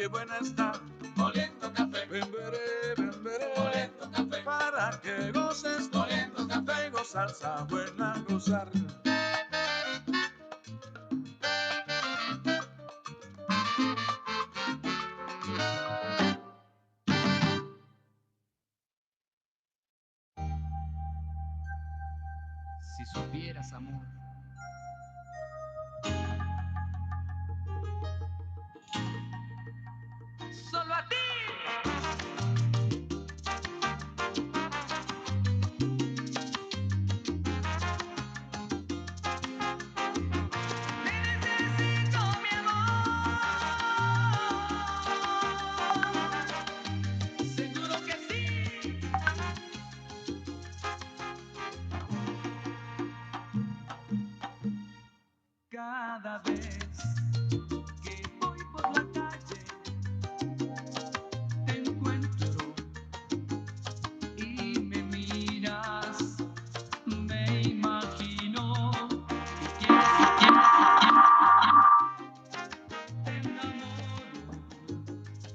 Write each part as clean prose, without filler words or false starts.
qué buena está. Oliendo café, Ven, veré, oliendo café, para que goces. oliendo café. Tengo salsa buena a gozar. Si supieras, amor, solo a ti. Te necesito, mi amor. Seguro que sí. Cada vez que voy por la calle te encuentro y me miras, me imagino que te enamoro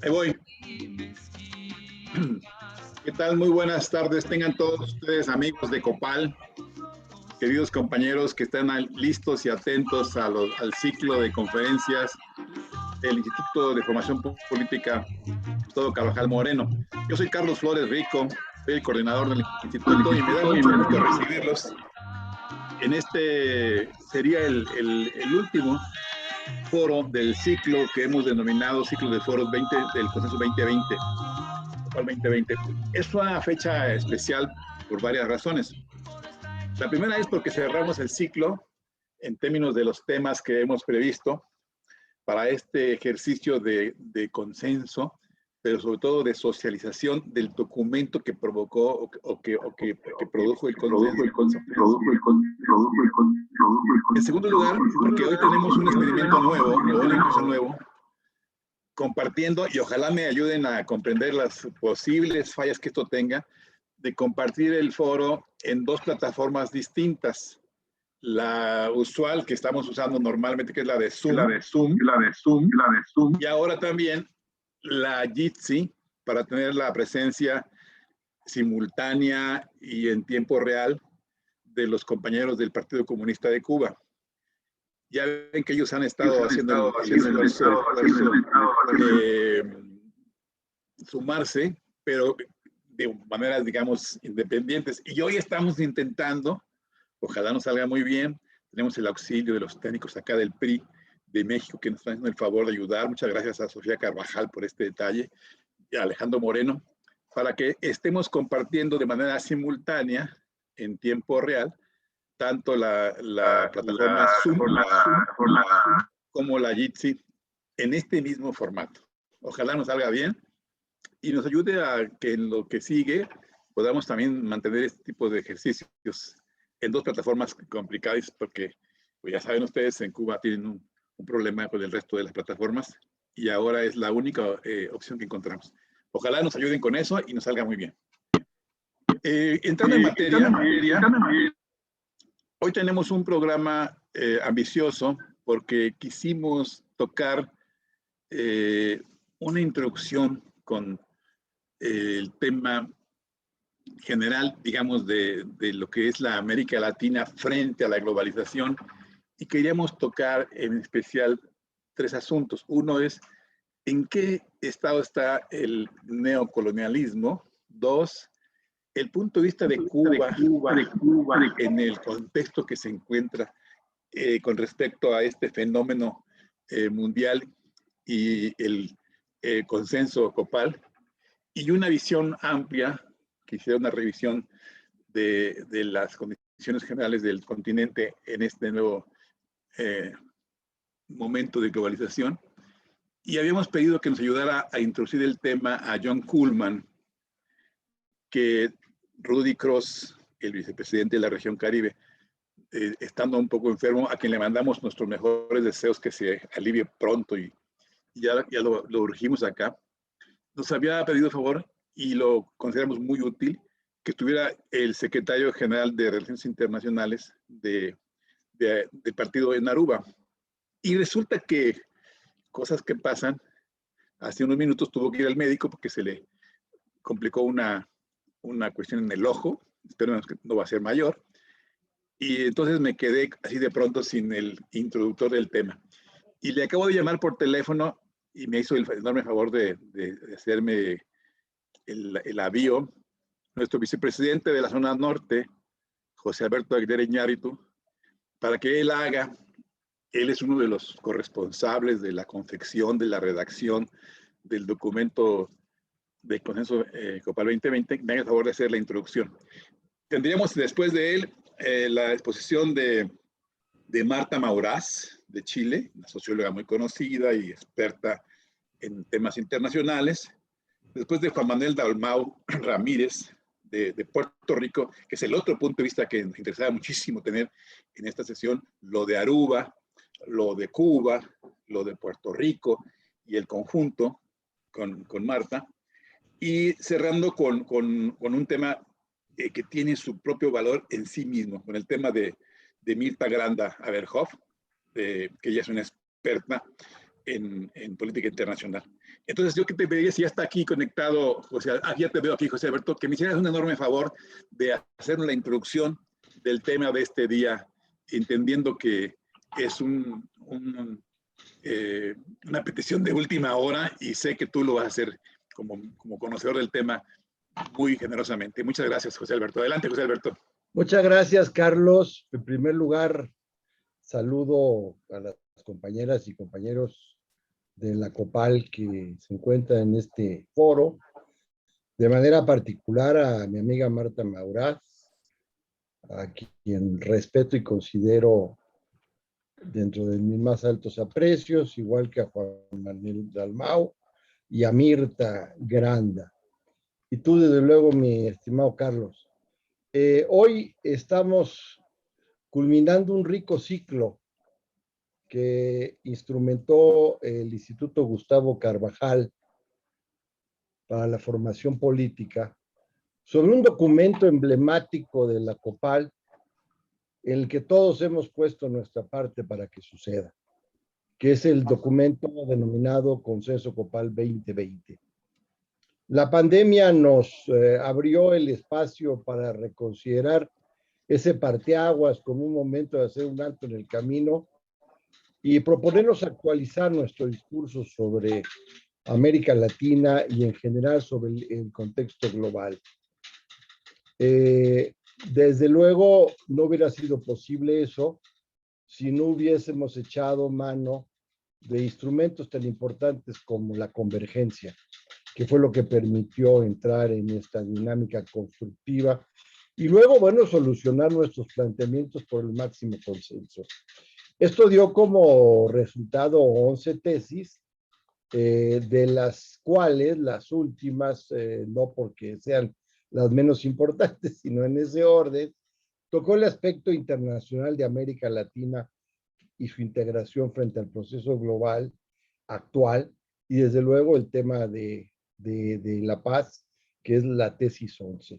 Ahí voy. y me esquinas. ¿Qué tal? Muy buenas tardes. Tengan todos ustedes amigos de Copal, queridos compañeros que están listos y atentos al ciclo de conferencias del Instituto de Formación Política Gustavo Carvajal Moreno. Yo soy Carlos Flores Rico, soy el coordinador del instituto y me da mucho gusto recibirlos. En este sería el último foro del ciclo que hemos denominado Ciclo de Foros 20 del Consenso 2020. Copal 2020. Es una fecha especial por varias razones. La primera es porque cerramos el ciclo en términos de los temas que hemos previsto para este ejercicio de consenso, pero sobre todo de socialización del documento que provocó o que produjo el consenso. En segundo lugar, porque hoy tenemos un experimento nuevo, o un ejercicio nuevo, compartiendo, y ojalá me ayuden a comprender las posibles fallas que esto tenga, de compartir el foro en dos plataformas distintas. La usual que estamos usando normalmente, que es la de Zoom, y ahora también la Jitsi, para tener la presencia simultánea y en tiempo real de los compañeros del Partido Comunista de Cuba. Ya ven que ellos han estado haciendo el esfuerzo de sumarse, pero de maneras, digamos, independientes. Y hoy estamos intentando, ojalá nos salga muy bien, tenemos el auxilio de los técnicos acá del PRI de México que nos están haciendo el favor de ayudar. Muchas gracias a Sofía Carvajal por este detalle y a Alejandro Moreno, para que estemos compartiendo de manera simultánea, en tiempo real, tanto la plataforma Zoom como la Jitsi en este mismo formato. Ojalá nos salga bien y nos ayude a que en lo que sigue podamos también mantener este tipo de ejercicios en dos plataformas complicadas, porque pues ya saben ustedes, en Cuba tienen un problema con el resto de las plataformas y ahora es la única opción que encontramos. Ojalá nos ayuden con eso y nos salga muy bien. Entrando en materia, hoy tenemos un programa ambicioso porque quisimos tocar una introducción con el tema general, digamos, de lo que es la América Latina frente a la globalización, y queríamos tocar en especial tres asuntos. Uno es, ¿en qué estado está el neocolonialismo? Dos, el punto de vista de Cuba en el contexto que se encuentra con respecto a este fenómeno mundial y el consenso Copal, y una visión amplia, que hiciera una revisión de las condiciones generales del continente en este nuevo momento de globalización. Y habíamos pedido que nos ayudara a introducir el tema a John Kuhlman, que Rudy Cross, el vicepresidente de la región Caribe, estando un poco enfermo, a quien le mandamos nuestros mejores deseos que se alivie pronto, y ya lo urgimos acá, nos había pedido favor, y lo consideramos muy útil, que estuviera el secretario general de Relaciones Internacionales del partido en Aruba. Y resulta que cosas que pasan, hace unos minutos tuvo que ir al médico porque se le complicó una cuestión en el ojo, espero que no va a ser mayor, y entonces me quedé así de pronto sin el introductor del tema. Y le acabo de llamar por teléfono y me hizo el enorme favor de hacerme el avío nuestro vicepresidente de la zona norte, José Alberto Aguilera Iñárritu, para que él es uno de los corresponsables de la confección, de la redacción del documento de consenso Copal 2020, me haga el favor de hacer la introducción. Tendríamos después de él la exposición de Marta Maurás, de Chile, una socióloga muy conocida y experta en temas internacionales. Después de Juan Manuel Dalmau Ramírez, de Puerto Rico, que es el otro punto de vista que nos interesaba muchísimo tener en esta sesión, lo de Aruba, lo de Cuba, lo de Puerto Rico y el conjunto con Marta. Y cerrando con un tema que tiene su propio valor en sí mismo, con el tema de Mirta Granda Aberhoff, que ella es una experta en política internacional. Entonces, yo que te pediría, si ya está aquí conectado, José, ya te veo aquí, José Alberto, que me hicieras un enorme favor de hacer la introducción del tema de este día, entendiendo que es una petición de última hora y sé que tú lo vas a hacer como conocedor del tema muy generosamente. Muchas gracias, José Alberto. Adelante, José Alberto. Muchas gracias, Carlos. En primer lugar, saludo a las compañeras y compañeros de la COPAL que se encuentran en este foro, de manera particular a mi amiga Marta Maurás, a quien respeto y considero dentro de mis más altos aprecios, igual que a Juan Manuel Dalmau y a Mirta Granda. Y tú, desde luego, mi estimado Carlos. Hoy estamos culminando un rico ciclo que instrumentó el Instituto Gustavo Carvajal para la formación política sobre un documento emblemático de la COPAL en el que todos hemos puesto nuestra parte para que suceda, que es el documento denominado Consenso Copal 2020. La pandemia nos abrió el espacio para reconsiderar ese parteaguas como un momento de hacer un alto en el camino y proponernos actualizar nuestro discurso sobre América Latina y en general sobre el contexto global. Desde luego no hubiera sido posible eso si no hubiésemos echado mano de instrumentos tan importantes como la convergencia, que fue lo que permitió entrar en esta dinámica constructiva y luego, bueno, solucionar nuestros planteamientos por el máximo consenso. Esto dio como resultado 11 tesis, de las cuales las últimas, no porque sean las menos importantes, sino en ese orden, tocó el aspecto internacional de América Latina y su integración frente al proceso global actual, y desde luego el tema de la paz, que es la tesis 11.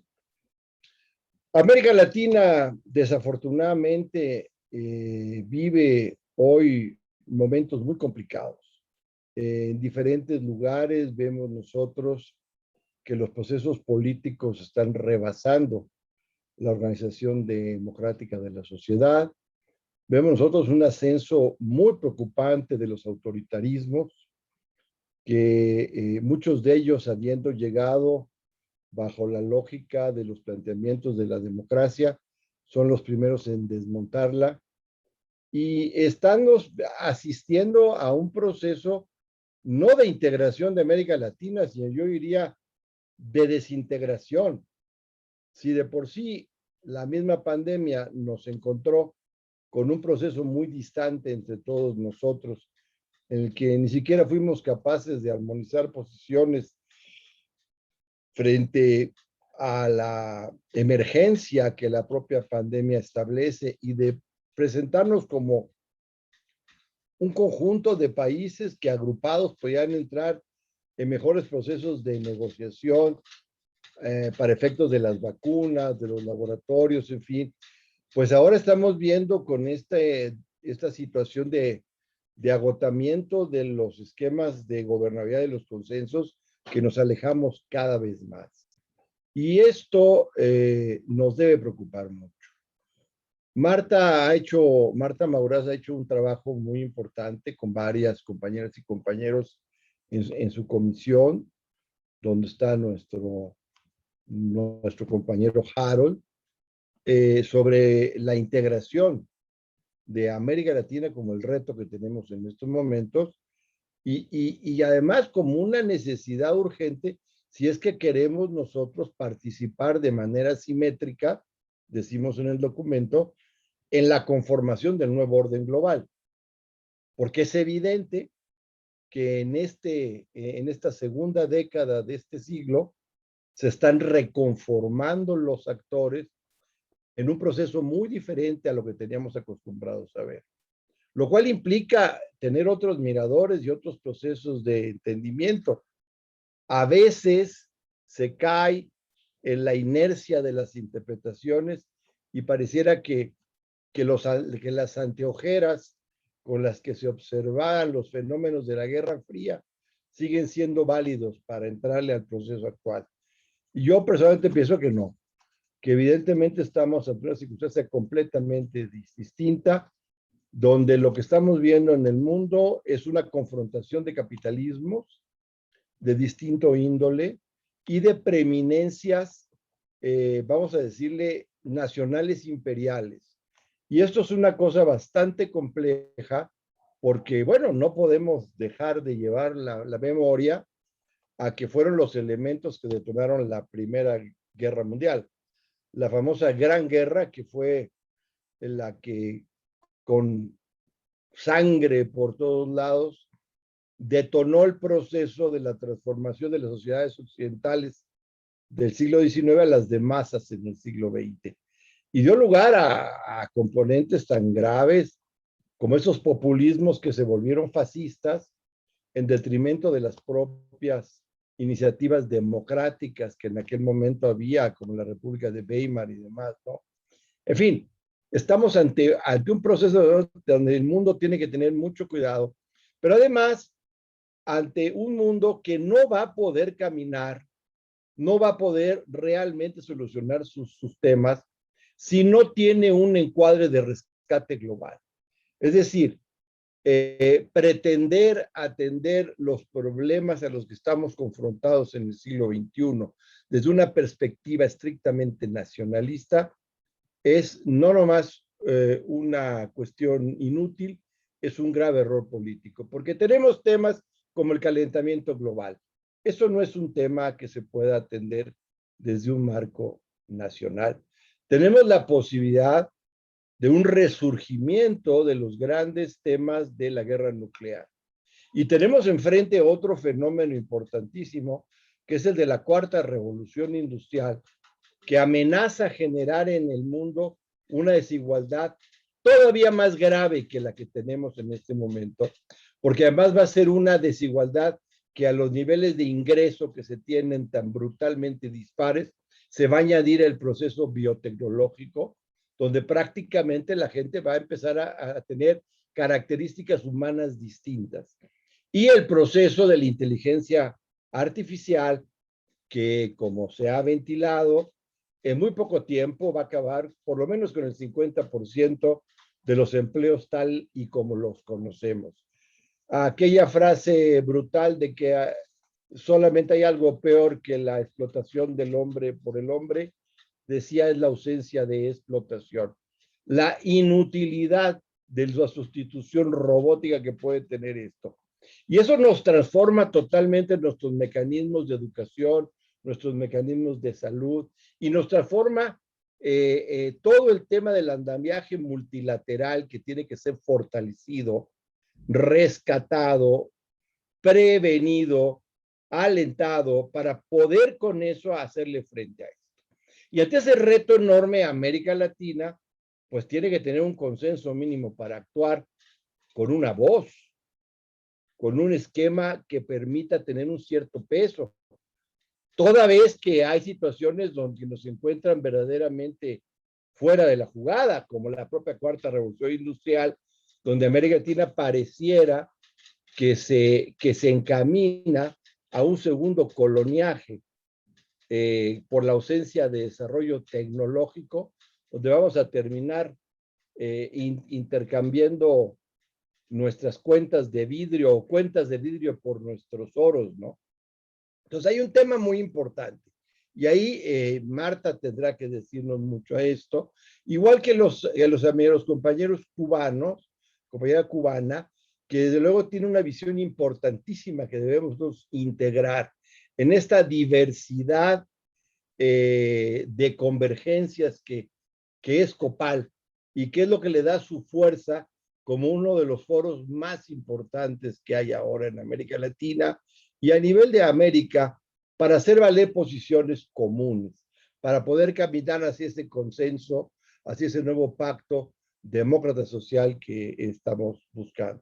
América Latina, desafortunadamente, vive hoy momentos muy complicados. En diferentes lugares vemos nosotros que los procesos políticos están rebasando la organización democrática de la sociedad. Vemos nosotros un ascenso muy preocupante de los autoritarismos, que muchos de ellos habiendo llegado bajo la lógica de los planteamientos de la democracia, son los primeros en desmontarla. Y estamos asistiendo a un proceso no de integración de América Latina, sino yo diría de desintegración. Si de por sí la misma pandemia nos encontró con un proceso muy distante entre todos nosotros, en el que ni siquiera fuimos capaces de armonizar posiciones frente a la emergencia que la propia pandemia establece y de presentarnos como un conjunto de países que agrupados podían entrar en mejores procesos de negociación para efectos de las vacunas, de los laboratorios, en fin. Pues ahora estamos viendo con esta situación de de agotamiento de los esquemas de gobernabilidad de los consensos, que nos alejamos cada vez más. Y esto nos debe preocupar mucho. Marta Maurás ha hecho un trabajo muy importante con varias compañeras y compañeros en su comisión, donde está nuestro compañero Harold, sobre la integración de América Latina como el reto que tenemos en estos momentos, y además como una necesidad urgente si es que queremos nosotros participar de manera simétrica, decimos en el documento, en la conformación del nuevo orden global. Porque es evidente que en esta segunda década de este siglo se están reconformando los actores en un proceso muy diferente a lo que teníamos acostumbrados a ver. Lo cual implica tener otros miradores y otros procesos de entendimiento. A veces se cae en la inercia de las interpretaciones y pareciera que las anteojeras con las que se observaban los fenómenos de la Guerra Fría siguen siendo válidos para entrarle al proceso actual. Y yo personalmente pienso que no, que evidentemente estamos ante una circunstancia completamente distinta, donde lo que estamos viendo en el mundo es una confrontación de capitalismos de distinto índole y de preeminencias, vamos a decirle, nacionales imperiales. Y esto es una cosa bastante compleja porque, bueno, no podemos dejar de llevar la memoria a que fueron los elementos que detonaron la Primera Guerra Mundial. La famosa Gran Guerra, que fue la que con sangre por todos lados detonó el proceso de la transformación de las sociedades occidentales del siglo XIX a las de masas en el siglo XX. Y dio lugar a componentes tan graves como esos populismos que se volvieron fascistas en detrimento de las propias iniciativas democráticas que en aquel momento había, como la República de Weimar y demás, ¿no? En fin, estamos ante un proceso donde el mundo tiene que tener mucho cuidado, pero además ante un mundo que no va a poder caminar, no va a poder realmente solucionar sus temas si no tiene un encuadre de rescate global. Es decir, pretender atender los problemas a los que estamos confrontados en el siglo XXI desde una perspectiva estrictamente nacionalista es no nomás una cuestión inútil, es un grave error político, porque tenemos temas como el calentamiento global. Eso no es un tema que se pueda atender desde un marco nacional. Tenemos la posibilidad de un resurgimiento de los grandes temas de la guerra nuclear. Y tenemos enfrente otro fenómeno importantísimo, que es el de la cuarta revolución industrial, que amenaza generar en el mundo una desigualdad todavía más grave que la que tenemos en este momento, porque además va a ser una desigualdad que a los niveles de ingreso que se tienen tan brutalmente dispares, se va a añadir el proceso biotecnológico, donde prácticamente la gente va a empezar a tener características humanas distintas. Y el proceso de la inteligencia artificial, que como se ha ventilado, en muy poco tiempo va a acabar por lo menos con el 50% de los empleos tal y como los conocemos. Aquella frase brutal de que solamente hay algo peor que la explotación del hombre por el hombre, decía, es la ausencia de explotación. La inutilidad de la sustitución robótica que puede tener esto. Y eso nos transforma totalmente nuestros mecanismos de educación, nuestros mecanismos de salud, y nos transforma todo el tema del andamiaje multilateral que tiene que ser fortalecido, rescatado, prevenido, alentado, para poder con eso hacerle frente a esto. Y ante ese reto enorme, América Latina, pues tiene que tener un consenso mínimo para actuar con una voz, con un esquema que permita tener un cierto peso. Toda vez que hay situaciones donde nos encuentran verdaderamente fuera de la jugada, como la propia cuarta revolución industrial, donde América Latina pareciera que se encamina a un segundo coloniaje por la ausencia de desarrollo tecnológico, donde vamos a terminar intercambiando nuestras cuentas de vidrio o cuentas de vidrio por nuestros oros, ¿no? Entonces hay un tema muy importante. Y ahí Marta tendrá que decirnos mucho a esto, igual que los compañeros cubanos, compañera cubana, que desde luego tiene una visión importantísima que debemos integrar en esta diversidad de convergencias que es COPAL y que es lo que le da su fuerza como uno de los foros más importantes que hay ahora en América Latina y a nivel de América para hacer valer posiciones comunes, para poder caminar hacia ese consenso, hacia ese nuevo pacto demócrata social que estamos buscando.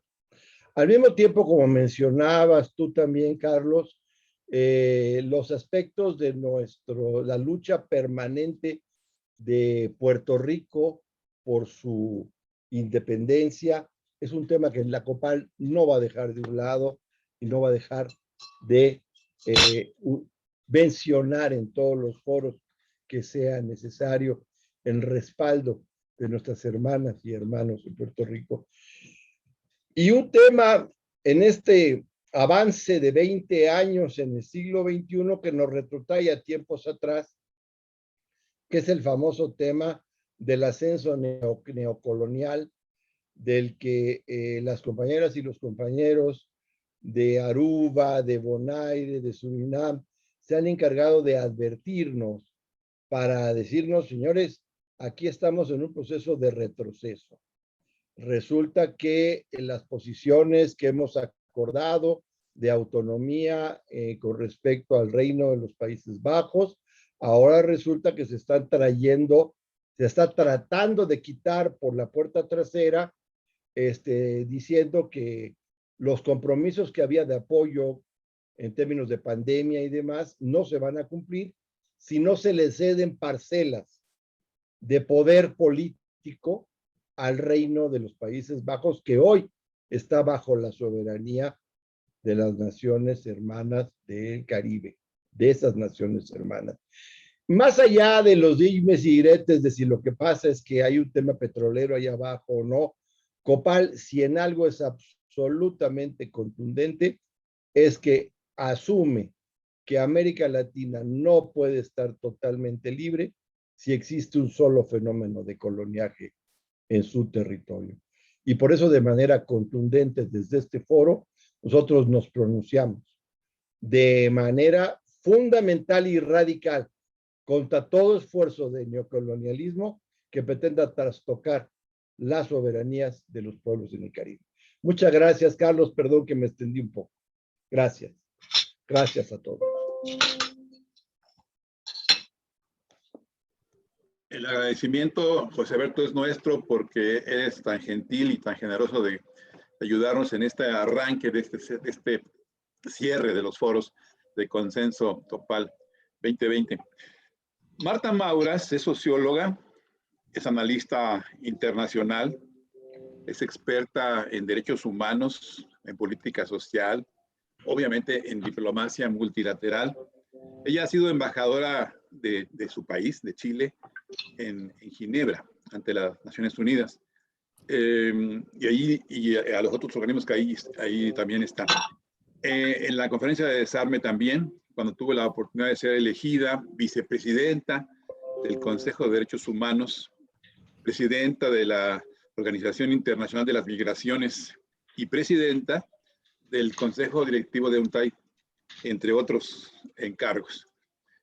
Al mismo tiempo, como mencionabas tú también, Carlos, los aspectos de la lucha permanente de Puerto Rico por su independencia es un tema que la COPAL no va a dejar de un lado y no va a dejar de mencionar en todos los foros que sea necesario en respaldo de nuestras hermanas y hermanos en Puerto Rico. Y un tema en este avance de 20 años en el siglo XXI que nos retrotrae a tiempos atrás, que es el famoso tema del ascenso neocolonial, del que las compañeras y los compañeros de Aruba, de Bonaire, de Surinam, se han encargado de advertirnos para decirnos, señores, aquí estamos en un proceso de retroceso. Resulta que las posiciones que hemos acordado de autonomía con respecto al Reino de los Países Bajos, ahora resulta que se está tratando de quitar por la puerta trasera, diciendo que los compromisos que había de apoyo en términos de pandemia y demás no se van a cumplir si no se le ceden parcelas de poder político al Reino de los Países Bajos, que hoy está bajo la soberanía de las naciones hermanas del Caribe, de esas naciones hermanas. Más allá de los dimes y diretes de si lo que pasa es que hay un tema petrolero ahí abajo o no, COPAL, si en algo es absolutamente contundente, es que asume que América Latina no puede estar totalmente libre si existe un solo fenómeno de coloniaje en su territorio. Y por eso, de manera contundente desde este foro, nosotros nos pronunciamos de manera fundamental y radical contra todo esfuerzo de neocolonialismo que pretenda trastocar las soberanías de los pueblos en el Caribe. Muchas gracias, Carlos. Perdón que me extendí un poco. Gracias. Gracias a todos. El agradecimiento, José Alberto, es nuestro porque eres tan gentil y tan generoso de ayudarnos en este arranque de este cierre de los foros de Consenso COPAL 2020. Marta Mauras es socióloga, es analista internacional, es experta en derechos humanos, en política social, obviamente en diplomacia multilateral. Ella ha sido embajadora de su país, de Chile, en Ginebra, ante las Naciones Unidas. Y a los otros organismos que ahí también están. En la conferencia de desarme también, cuando tuve la oportunidad de ser elegida vicepresidenta del Consejo de Derechos Humanos, presidenta de la Organización Internacional de las Migraciones y presidenta del Consejo Directivo de UNTAD, entre otros encargos.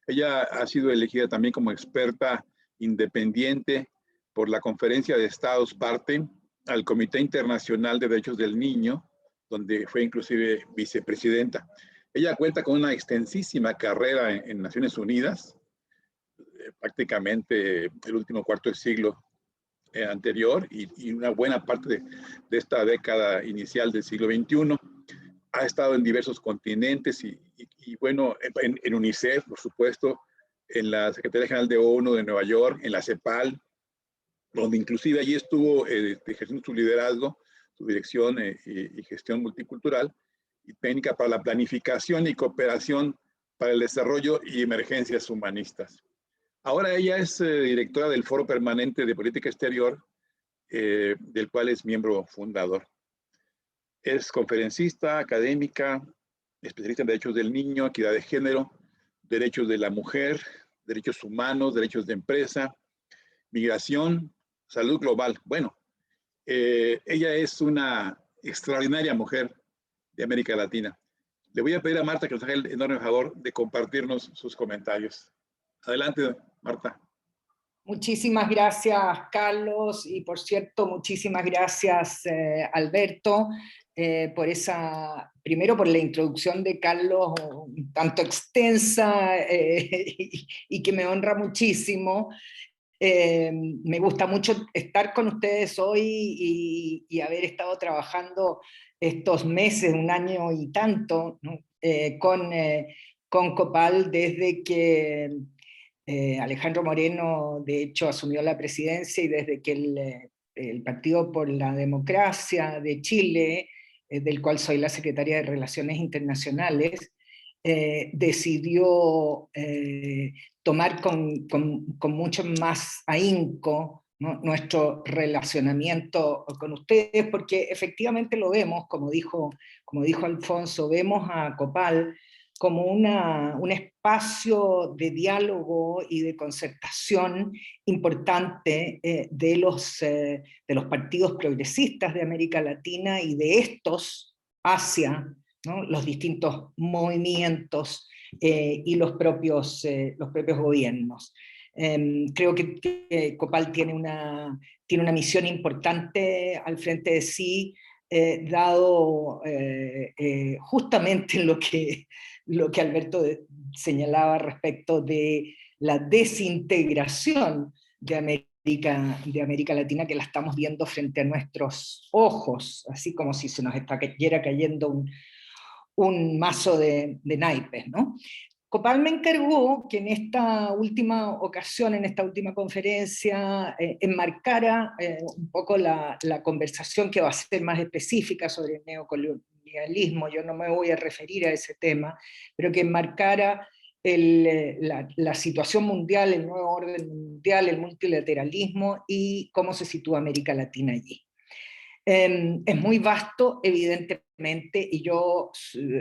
Ella ha sido elegida también como experta independiente por la Conferencia de Estados parte al Comité Internacional de Derechos del Niño, donde fue inclusive vicepresidenta. Ella cuenta con una extensísima carrera en Naciones Unidas, prácticamente el último cuarto de siglo anterior y una buena parte de esta década inicial del siglo XXI. Ha estado en diversos continentes y bueno, en UNICEF, por supuesto, en la Secretaría General de ONU de Nueva York, en la CEPAL, donde inclusive allí estuvo ejerciendo su liderazgo, su dirección y gestión multicultural, y técnica para la planificación y cooperación para el desarrollo y emergencias humanistas. Ahora ella es directora del Foro Permanente de Política Exterior, del cual es miembro fundador. Es conferencista, académica, especialista en derechos del niño, equidad de género, derechos de la mujer, derechos humanos, derechos de empresa, migración, salud global. Bueno, ella es una extraordinaria mujer de América Latina. Le voy a pedir a Marta que nos haga el enorme favor de compartirnos sus comentarios. Adelante, Marta. Muchísimas gracias, Carlos, y por cierto, muchísimas gracias, Alberto, primero por la introducción de Carlos, tanto extensa y que me honra muchísimo. Me gusta mucho estar con ustedes hoy y haber estado trabajando estos meses, un año y tanto, ¿no? con COPAL desde que Alejandro Moreno, de hecho, asumió la presidencia y desde que el Partido por la Democracia de Chile, del cual soy la secretaria de Relaciones Internacionales, decidió tomar con mucho más ahínco, ¿no?, nuestro relacionamiento con ustedes, porque efectivamente lo vemos, como dijo Alfonso, vemos a COPAL como un espacio de diálogo y de concertación importante de los partidos progresistas de América Latina y de estos hacia, ¿no?, los distintos movimientos y los propios gobiernos. Creo que COPAL tiene una misión importante al frente de sí, dado justamente lo que Alberto señalaba respecto de la desintegración de América Latina, que la estamos viendo frente a nuestros ojos, así como si se nos estuviera cayendo un mazo de naipes, ¿no? COPAL me encargó que en esta última ocasión, en esta última conferencia, enmarcara un poco la conversación que va a ser más específica sobre el neocolonialismo. Yo no me voy a referir a ese tema, pero que enmarcara la situación mundial, el nuevo orden mundial, el multilateralismo y cómo se sitúa América Latina allí. Es muy vasto, evidentemente, y yo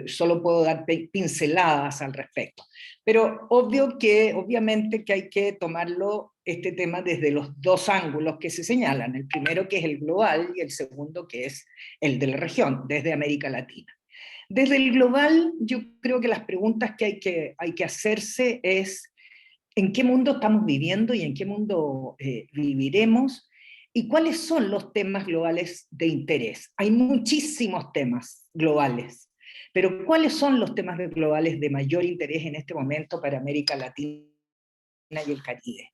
solo puedo dar pinceladas al respecto. Pero obviamente que hay que tomarlo, este tema, desde los dos ángulos que se señalan. El primero, que es el global, y el segundo, que es el de la región, desde América Latina. Desde el global, yo creo que las preguntas que hay que hacerse es: ¿en qué mundo estamos viviendo y en qué mundo viviremos? ¿Y cuáles son los temas globales de interés? Hay muchísimos temas globales, pero ¿cuáles son los temas globales de mayor interés en este momento para América Latina y el Caribe?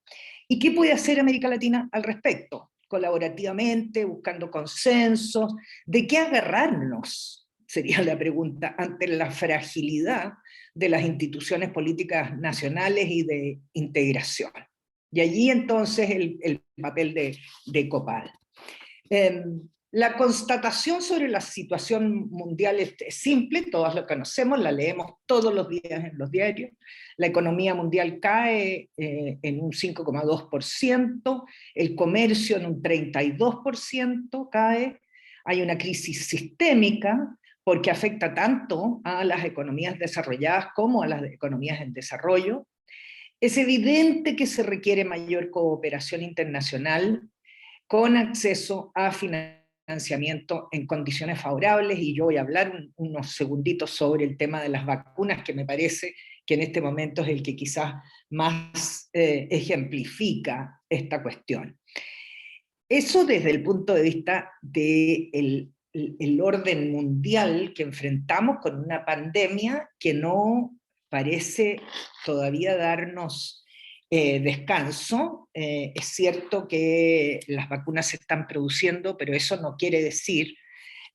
¿Y qué puede hacer América Latina al respecto? Colaborativamente, buscando consensos. ¿De qué agarrarnos? Sería la pregunta, ante la fragilidad de las instituciones políticas nacionales y de integración. Y allí entonces el papel de COPAL. La constatación sobre la situación mundial es simple, todos lo conocemos, la leemos todos los días en los diarios. La economía mundial cae en un 5,2%, el comercio en un 32% cae, hay una crisis sistémica porque afecta tanto a las economías desarrolladas como a las economías en desarrollo. Es evidente que se requiere mayor cooperación internacional con acceso a financiamiento en condiciones favorables, y yo voy a hablar unos segunditos sobre el tema de las vacunas, que me parece que en este momento es el que quizás más ejemplifica esta cuestión. Eso desde el punto de vista del orden mundial que enfrentamos con una pandemia que no parece todavía darnos descanso. Es cierto que las vacunas se están produciendo, pero eso no quiere decir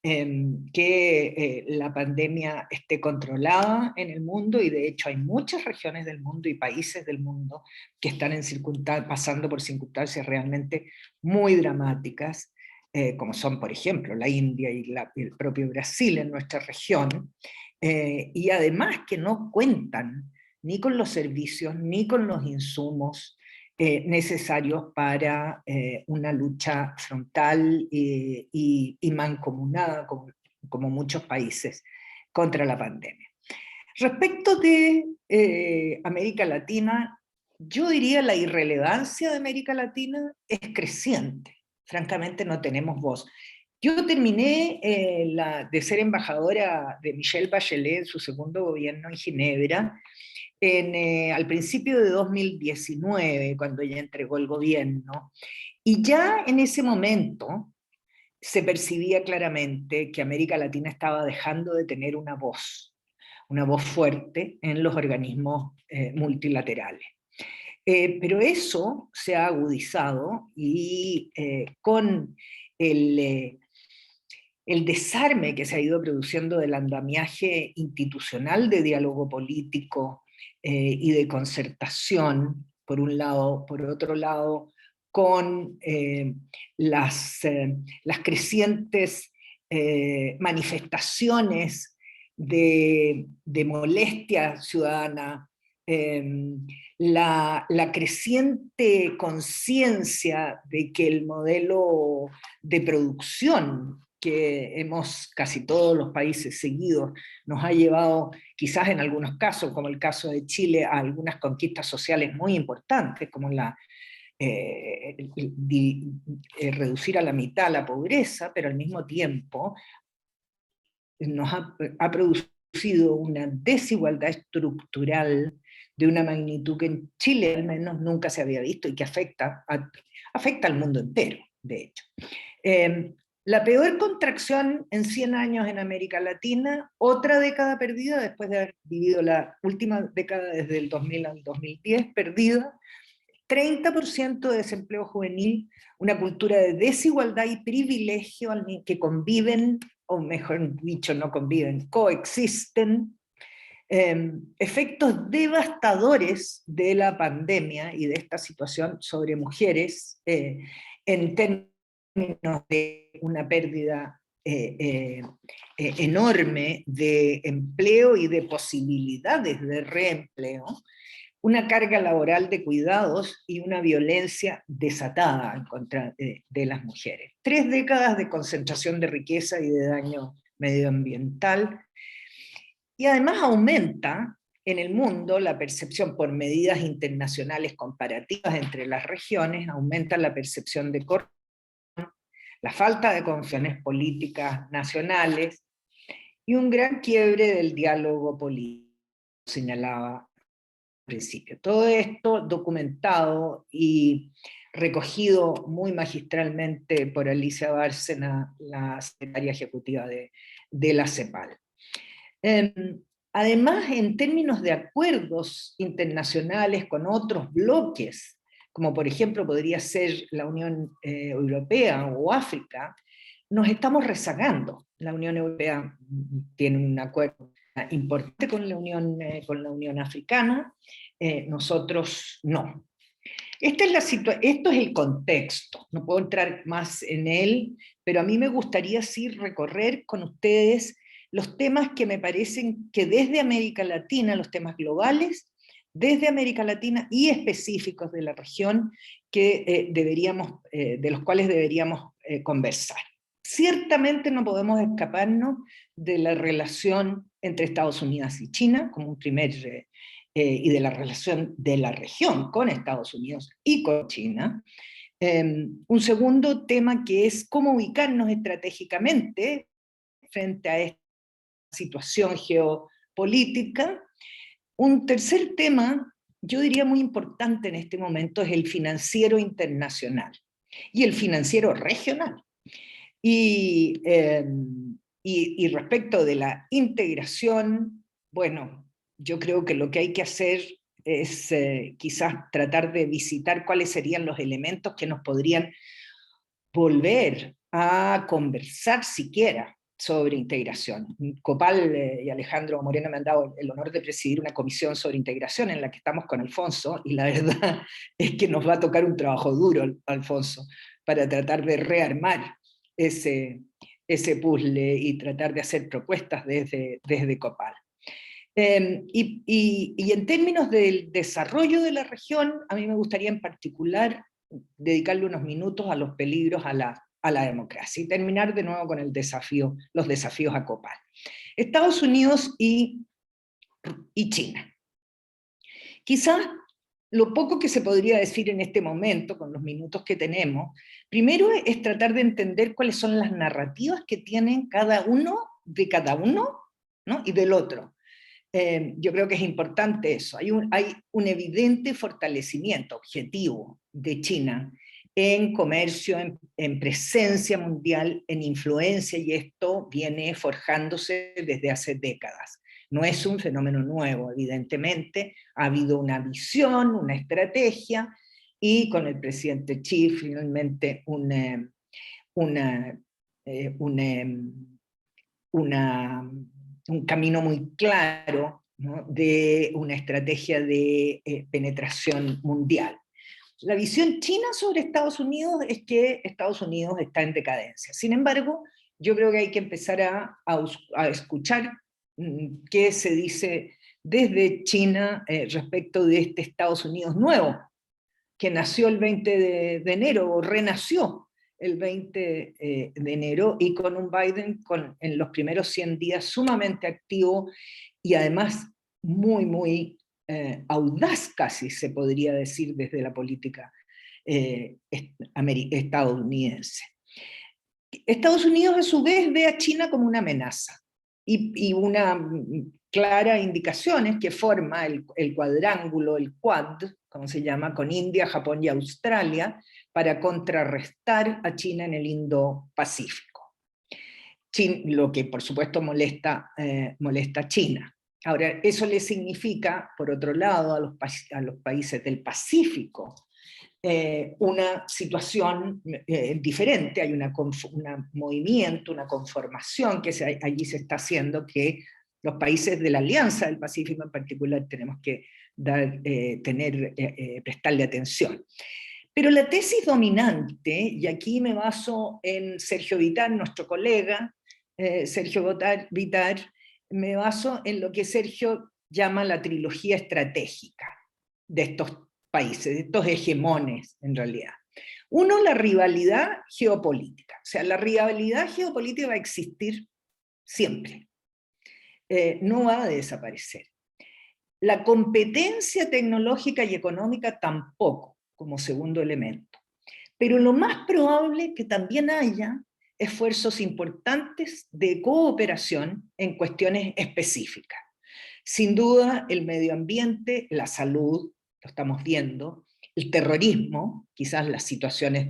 que la pandemia esté controlada en el mundo, y de hecho hay muchas regiones del mundo y países del mundo que están pasando por circunstancias realmente muy dramáticas. como son, por ejemplo, la India y el propio Brasil en nuestra región, y además que no cuentan ni con los servicios ni con los insumos necesarios para una lucha frontal y mancomunada, como muchos países, contra la pandemia. Respecto de América Latina, yo diría la irrelevancia de América Latina es creciente. Francamente no tenemos voz. Yo terminé de ser embajadora de Michelle Bachelet en su segundo gobierno en Ginebra, al principio de 2019, cuando ella entregó el gobierno, y ya en ese momento se percibía claramente que América Latina estaba dejando de tener una voz fuerte en los organismos multilaterales. Pero eso se ha agudizado y con el desarme que se ha ido produciendo del andamiaje institucional de diálogo político y de concertación, por un lado, por otro lado, con las crecientes manifestaciones de molestia ciudadana, la creciente conciencia de que el modelo de producción que casi todos los países seguidos, nos ha llevado, quizás en algunos casos, como el caso de Chile, a algunas conquistas sociales muy importantes, como reducir a la mitad la pobreza, pero al mismo tiempo nos ha producido una desigualdad estructural de una magnitud que en Chile al menos nunca se había visto y que afecta al mundo entero, de hecho. La peor contracción en 100 años en América Latina, otra década perdida, después de haber vivido la última década desde el 2000 al 2010, perdida, 30% de desempleo juvenil, una cultura de desigualdad y privilegio que conviven, o mejor dicho, no conviven, coexisten, efectos devastadores de la pandemia y de esta situación sobre mujeres en términos de una pérdida enorme de empleo y de posibilidades de reempleo, una carga laboral de cuidados y una violencia desatada en contra de las mujeres. 3 décadas de concentración de riqueza y de daño medioambiental, y además aumenta en el mundo la percepción por medidas internacionales comparativas entre las regiones, aumenta la percepción de corrupción, la falta de confianzas políticas nacionales y un gran quiebre del diálogo político, señalaba al principio. Todo esto documentado y recogido muy magistralmente por Alicia Bárcena, la secretaria ejecutiva de la CEPAL. Además, en términos de acuerdos internacionales con otros bloques, como por ejemplo podría ser la Unión Europea o África, nos estamos rezagando. La Unión Europea tiene un acuerdo importante con la Unión Africana, nosotros no. Esto es el contexto, no puedo entrar más en él, pero a mí me gustaría sí recorrer con ustedes los temas que me parecen que desde América Latina, los temas globales, desde América Latina y específicos de la región, de los cuales deberíamos conversar. Ciertamente no podemos escaparnos de la relación entre Estados Unidos y China, como un primer, y de la relación de la región con Estados Unidos y con China. Un segundo tema que es cómo ubicarnos estratégicamente frente a esta situación geopolítica. Un tercer tema, yo diría muy importante en este momento, es el financiero internacional y el financiero regional. Y respecto de la integración, bueno, yo creo que lo que hay que hacer es quizás tratar de visitar cuáles serían los elementos que nos podrían volver a conversar siquiera sobre integración. Copal y Alejandro Moreno me han dado el honor de presidir una comisión sobre integración en la que estamos con Alfonso, y la verdad es que nos va a tocar un trabajo duro, Alfonso, para tratar de rearmar ese puzzle y tratar de hacer propuestas desde COPAL. Y en términos del desarrollo de la región, a mí me gustaría en particular dedicarle unos minutos a los peligros a la democracia y terminar de nuevo con los desafíos a COPAL. Estados Unidos y China. Quizás lo poco que se podría decir en este momento, con los minutos que tenemos, primero es tratar de entender cuáles son las narrativas que tienen cada uno, ¿no? Y del otro. Yo creo que es importante eso. Hay un evidente fortalecimiento objetivo de China en comercio, en presencia mundial, en influencia, y esto viene forjándose desde hace décadas. No es un fenómeno nuevo, evidentemente, ha habido una visión, una estrategia, y con el presidente Xi finalmente un camino muy claro, ¿no?, de una estrategia de penetración mundial. La visión china sobre Estados Unidos es que Estados Unidos está en decadencia. Sin embargo, yo creo que hay que empezar a escuchar qué se dice desde China respecto de este Estados Unidos nuevo, que nació el 20 de enero, o renació el 20 de enero, y con un Biden en los primeros 100 días sumamente activo, y además muy, muy audaz, casi se podría decir, desde la política estadounidense. Estados Unidos a su vez ve a China como una amenaza, y una clara indicación es que forma el cuadrángulo, el Quad, como se llama, con India, Japón y Australia, para contrarrestar a China en el Indo-Pacífico. Lo que por supuesto molesta a China. Ahora, eso le significa, por otro lado, a los países del Pacífico, una situación diferente. Hay un movimiento, una conformación que allí se está haciendo, que los países de la Alianza del Pacífico en particular tenemos que prestarle atención. Pero la tesis dominante, y aquí me baso en Sergio Vitar, nuestro colega, Sergio Vitar, me baso en lo que Sergio llama la trilogía estratégica de estos países, de estos hegemones en realidad. Uno, la rivalidad geopolítica. O sea, la rivalidad geopolítica va a existir siempre. No va a desaparecer. La competencia tecnológica y económica tampoco, como segundo elemento. Pero lo más probable es que también haya esfuerzos importantes de cooperación en cuestiones específicas. Sin duda, el medio ambiente, la salud, lo estamos viendo, el terrorismo, quizás las situaciones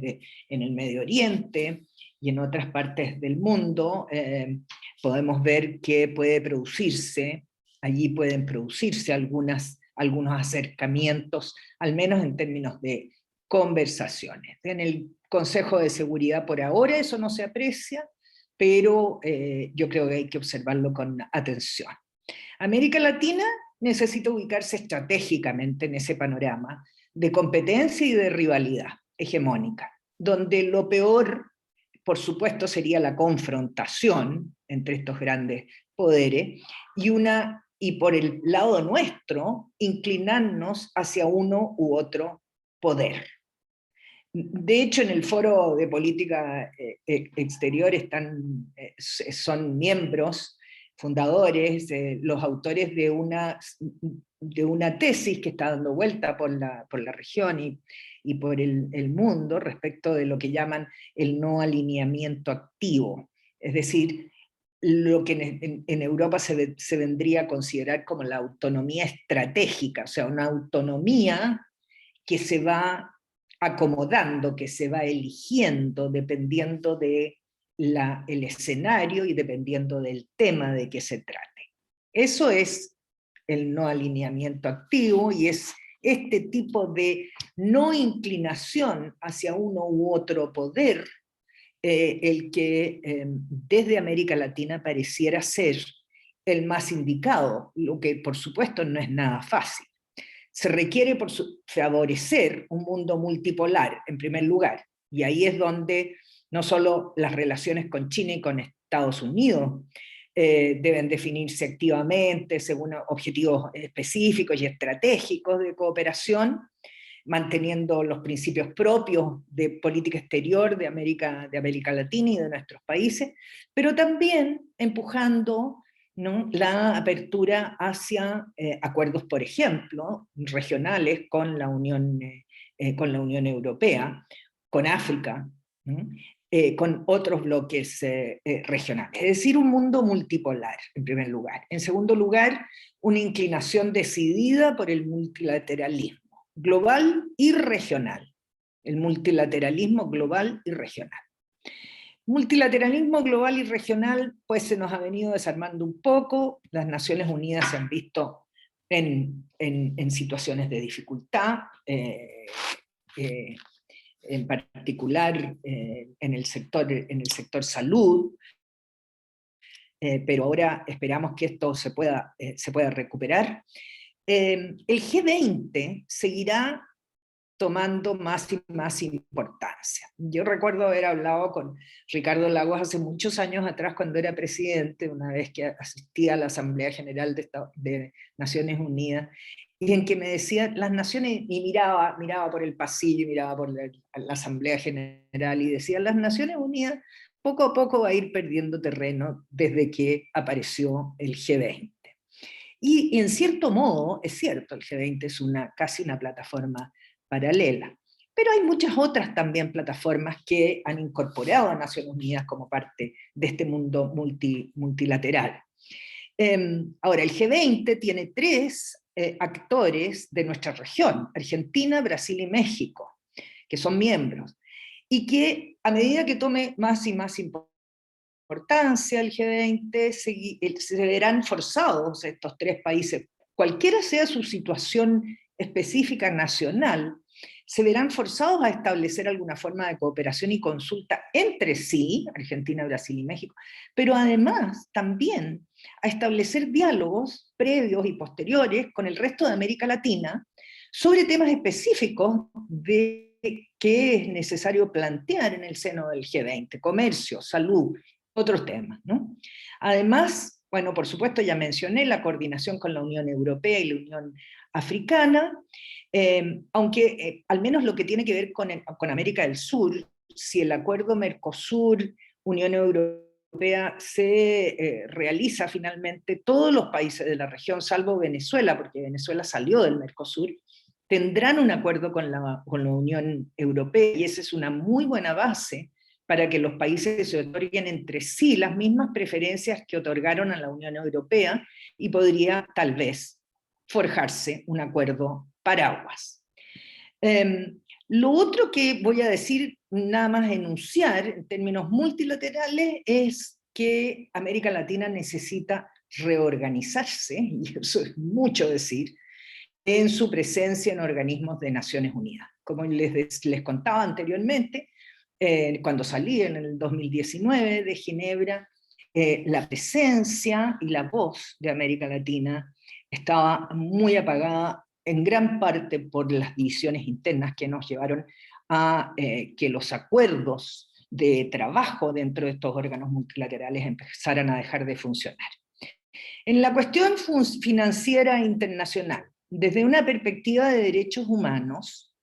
en el Medio Oriente y en otras partes del mundo, podemos ver que allí pueden producirse algunos acercamientos, al menos en términos de conversaciones. En el Consejo de Seguridad por ahora eso no se aprecia, pero yo creo que hay que observarlo con atención. América Latina necesita ubicarse estratégicamente en ese panorama de competencia y de rivalidad hegemónica, donde lo peor, por supuesto, sería la confrontación entre estos grandes poderes, y por el lado nuestro, inclinarnos hacia uno u otro poder. De hecho, en el Foro de Política Exterior son miembros fundadores, los autores de una tesis que está dando vuelta por la región y por el mundo respecto de lo que llaman el no alineamiento activo, es decir, lo que en Europa se vendría a considerar como la autonomía estratégica, o sea, una autonomía que se va acomodando, que se va eligiendo dependiendo del escenario y dependiendo del tema de que se trate. Eso es el no alineamiento activo, y es este tipo de no inclinación hacia uno u otro poder el que desde América Latina pareciera ser el más indicado, lo que por supuesto no es nada fácil. Se requiere favorecer un mundo multipolar, en primer lugar, y ahí es donde No solo las relaciones con China y con Estados Unidos deben definirse activamente según objetivos específicos y estratégicos de cooperación, manteniendo los principios propios de política exterior de América Latina y de nuestros países, pero también empujando, ¿no?, la apertura hacia acuerdos, por ejemplo, regionales con la Unión Europea, con África, ¿no?, con otros bloques regionales. Es decir, un mundo multipolar, en primer lugar. En segundo lugar, una inclinación decidida por el multilateralismo global y regional. El multilateralismo global y regional. Multilateralismo global y regional, pues se nos ha venido desarmando un poco. Las Naciones Unidas se han visto en situaciones de dificultad, en particular en el sector salud, pero ahora esperamos que esto se pueda recuperar. El G20 seguirá tomando más y más importancia. Yo recuerdo haber hablado con Ricardo Lagos hace muchos años atrás, cuando era presidente, una vez que asistía a la Asamblea General de Naciones Unidas, y en que me decía, las naciones, y miraba por el pasillo, miraba por la Asamblea General, y decía, las Naciones Unidas poco a poco va a ir perdiendo terreno desde que apareció el G20. Y en cierto modo, es cierto, el G20 es casi una plataforma paralela, pero hay muchas otras también plataformas que han incorporado a Naciones Unidas como parte de este mundo multilateral. Ahora, el G20 tiene 3 actores de nuestra región, Argentina, Brasil y México, que son miembros, y que a medida que tome más y más importancia el G20, se verán forzados estos 3 países, cualquiera sea su situación específica nacional, se verán forzados a establecer alguna forma de cooperación y consulta entre sí, Argentina, Brasil y México, pero además también a establecer diálogos previos y posteriores con el resto de América Latina sobre temas específicos de que es necesario plantear en el seno del G20, comercio, salud, otros temas, ¿no? Además, bueno, por supuesto ya mencioné la coordinación con la Unión Europea y la Unión Africana, aunque al menos lo que tiene que ver con América del Sur, si el acuerdo Mercosur-Unión Europea se realiza finalmente, todos los países de la región, salvo Venezuela, porque Venezuela salió del Mercosur, tendrán un acuerdo con la Unión Europea, y esa es una muy buena base para que los países se otorguen entre sí las mismas preferencias que otorgaron a la Unión Europea, y podría tal vez forjarse un acuerdo paraguas. Lo otro que voy a decir, nada más enunciar en términos multilaterales, es que América Latina necesita reorganizarse, y eso es mucho decir, en su presencia en organismos de Naciones Unidas. Como les contaba anteriormente, cuando salí en el 2019 de Ginebra, la presencia y la voz de América Latina estaba muy apagada, en gran parte por las divisiones internas que nos llevaron a que los acuerdos de trabajo dentro de estos órganos multilaterales empezaran a dejar de funcionar. En la cuestión financiera internacional, desde una perspectiva de derechos humanos,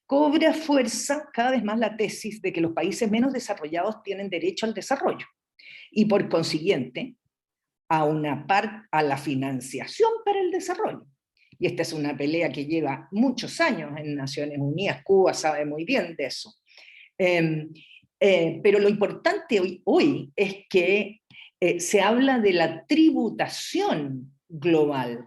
cobra fuerza cada vez más la tesis de que los países menos desarrollados tienen derecho al desarrollo, y por consiguiente a la financiación para el desarrollo. Y esta es una pelea que lleva muchos años en Naciones Unidas, Cuba sabe muy bien de eso. Pero lo importante hoy es que se habla de la tributación global,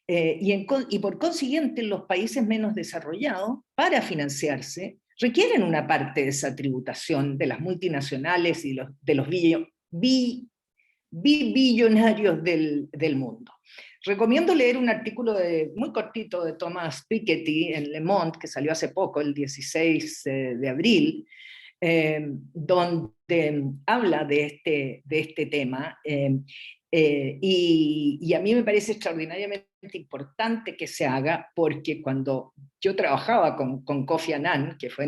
y por consiguiente los países menos desarrollados, para financiarse, requieren una parte de esa tributación de las multinacionales y de los billonarios del mundo. Recomiendo leer un artículo muy cortito de Thomas Piketty en Le Monde, que salió hace poco, el 16 de abril, donde habla de este tema, y a mí me parece extraordinariamente importante que se haga, porque cuando yo trabajaba con Kofi Annan, que fue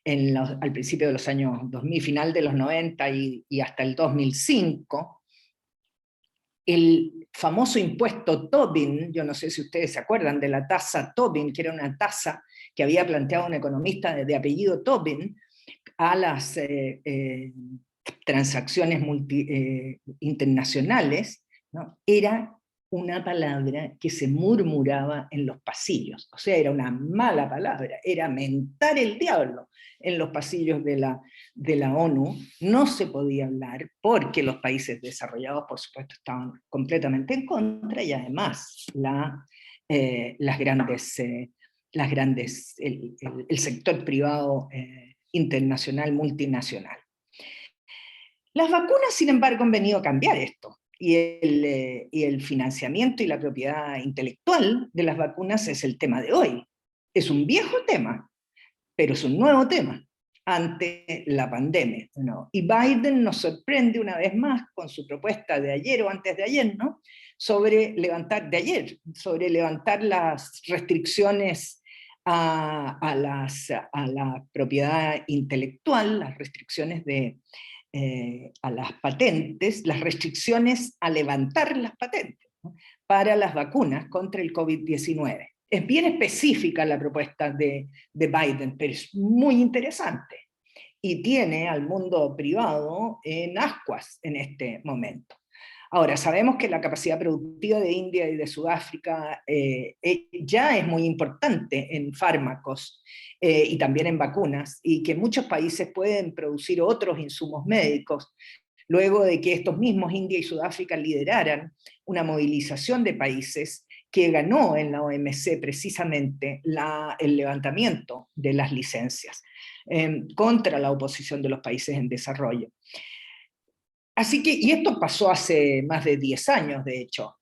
al principio de los años 2000, final de los 90 y hasta el 2005, el famoso impuesto Tobin, yo no sé si ustedes se acuerdan de la tasa Tobin, que era una tasa que había planteado un economista de apellido Tobin a las transacciones internacionales, ¿no? Era una palabra que se murmuraba en los pasillos, o sea, era una mala palabra, era mentar el diablo en los pasillos de la ONU, no se podía hablar porque los países desarrollados, por supuesto, estaban completamente en contra, y además el sector privado internacional, multinacional. Las vacunas, sin embargo, han venido a cambiar esto. Y el financiamiento y la propiedad intelectual de las vacunas es el tema de hoy. Es un viejo tema, pero es un nuevo tema ante la pandemia, ¿no? Y Biden nos sorprende una vez más con su propuesta de ayer o antes de ayer, ¿no? sobre levantar las restricciones a la propiedad intelectual, las restricciones a las patentes, las restricciones a levantar las patentes, ¿no? para las vacunas contra el COVID-19. Es bien específica la propuesta de Biden, pero es muy interesante, y tiene al mundo privado en ascuas en este momento. Ahora, sabemos que la capacidad productiva de India y de Sudáfrica ya es muy importante en fármacos y también en vacunas, y que muchos países pueden producir otros insumos médicos, luego de que estos mismos India y Sudáfrica lideraran una movilización de países que ganó en la OMC precisamente el levantamiento de las licencias contra la oposición de los países en desarrollo. Así que, y esto pasó hace más de 10 años, de hecho,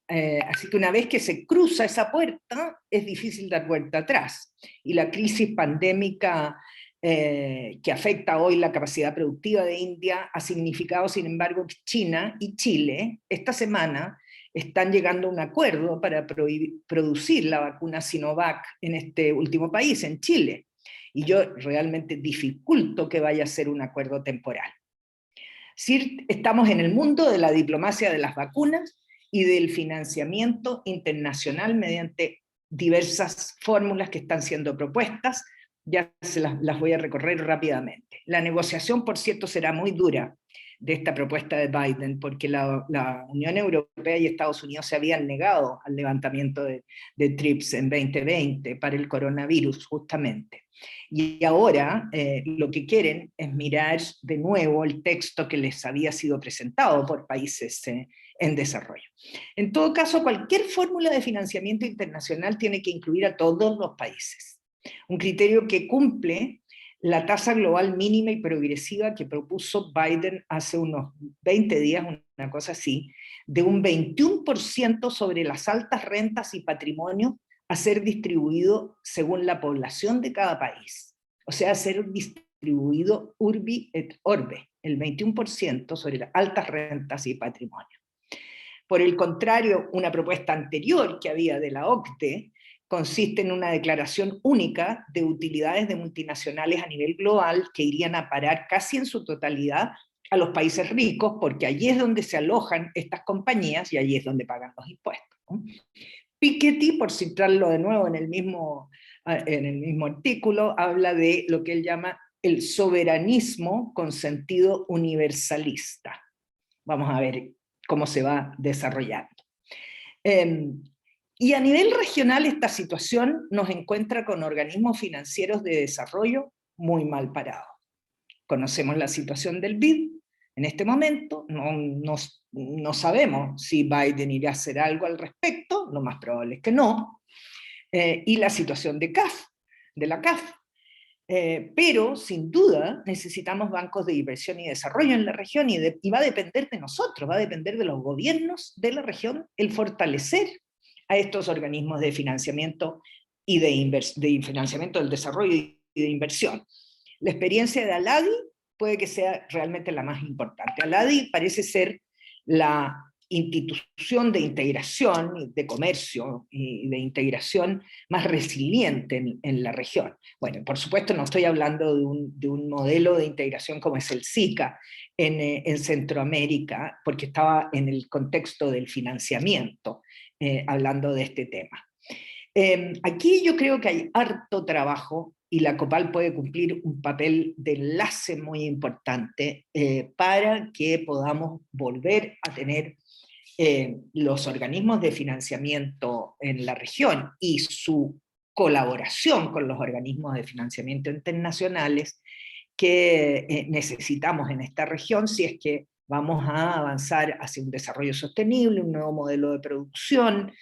así que una vez que se cruza esa puerta, es difícil dar vuelta atrás. Y la crisis pandémica que afecta hoy la capacidad productiva de India ha significado, sin embargo, que China y Chile esta semana están llegando a un acuerdo para producir la vacuna Sinovac en este último país, en Chile. Y yo realmente dificulto que vaya a ser un acuerdo temporal. Estamos en el mundo de la diplomacia de las vacunas y del financiamiento internacional mediante diversas fórmulas que están siendo propuestas. Ya las voy a recorrer rápidamente. La negociación, por cierto, será muy dura de esta propuesta de Biden, porque la Unión Europea y Estados Unidos se habían negado al levantamiento de TRIPS en 2020 para el coronavirus, justamente. Y ahora lo que quieren es mirar de nuevo el texto que les había sido presentado por países en desarrollo. En todo caso, cualquier fórmula de financiamiento internacional tiene que incluir a todos los países. Un criterio que cumple la tasa global mínima y progresiva que propuso Biden hace unos 20 días, una cosa así, de un 21% sobre las altas rentas y patrimonio a ser distribuido según la población de cada país. O sea, a ser distribuido urbi et orbe, el 21% sobre las altas rentas y patrimonio. Por el contrario, una propuesta anterior que había de la OCDE consiste en una declaración única de utilidades de multinacionales a nivel global que irían a parar casi en su totalidad a los países ricos, porque allí es donde se alojan estas compañías y allí es donde pagan los impuestos, ¿no? Piketty, por citarlo de nuevo en el mismo artículo, habla de lo que él llama el soberanismo con sentido universalista. Vamos a ver cómo se va desarrollando. Y a nivel regional esta situación nos encuentra con organismos financieros de desarrollo muy mal parados. Conocemos la situación del BID en este momento, no sabemos si Biden irá a hacer algo al respecto, lo más probable es que no, y la situación de la CAF. Pero sin duda necesitamos bancos de inversión y desarrollo en la región, y va a depender de nosotros, va a depender de los gobiernos de la región el fortalecer a estos organismos de financiamiento y de financiamiento del desarrollo y de inversión. La experiencia de Al-Ahly puede que sea realmente la más importante. Al-Ahly parece ser la institución de integración, de comercio y de integración más resiliente en la región. Bueno, por supuesto no estoy hablando de un modelo de integración como es el SICA en Centroamérica, porque estaba en el contexto del financiamiento, hablando de este tema. Aquí yo creo que hay harto trabajo y la COPAL puede cumplir un papel de enlace muy importante para que podamos volver a tener los organismos de financiamiento en la región y su colaboración con los organismos de financiamiento internacionales que necesitamos en esta región si es que vamos a avanzar hacia un desarrollo sostenible, un nuevo modelo de producción,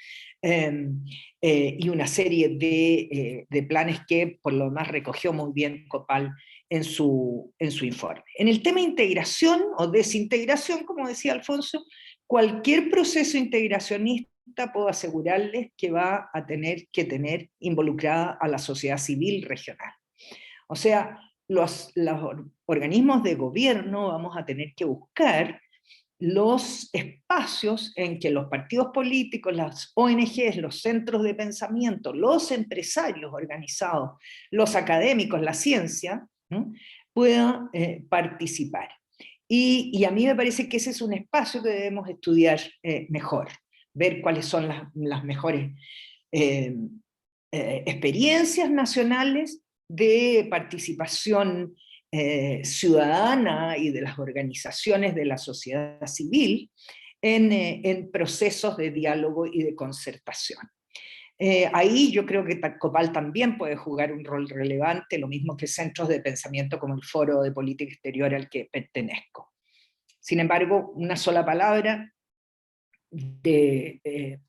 y una serie de planes que por lo demás recogió muy bien COPAL en su informe. En el tema de integración o desintegración, como decía Alfonso, cualquier proceso integracionista puedo asegurarles que va a tener que tener involucrada a la sociedad civil regional. O sea, los organismos de gobierno vamos a tener que buscar los espacios en que los partidos políticos, las ONGs, los centros de pensamiento, los empresarios organizados, los académicos, la ciencia, ¿no?, puedan participar. Y a mí me parece que ese es un espacio que debemos estudiar mejor, ver cuáles son las mejores experiencias nacionales de participación ciudadana y de las organizaciones de la sociedad civil en procesos de diálogo y de concertación. Ahí yo creo que COPAL también puede jugar un rol relevante, lo mismo que centros de pensamiento como el Foro de Política Exterior al que pertenezco. Sin embargo, una sola palabra de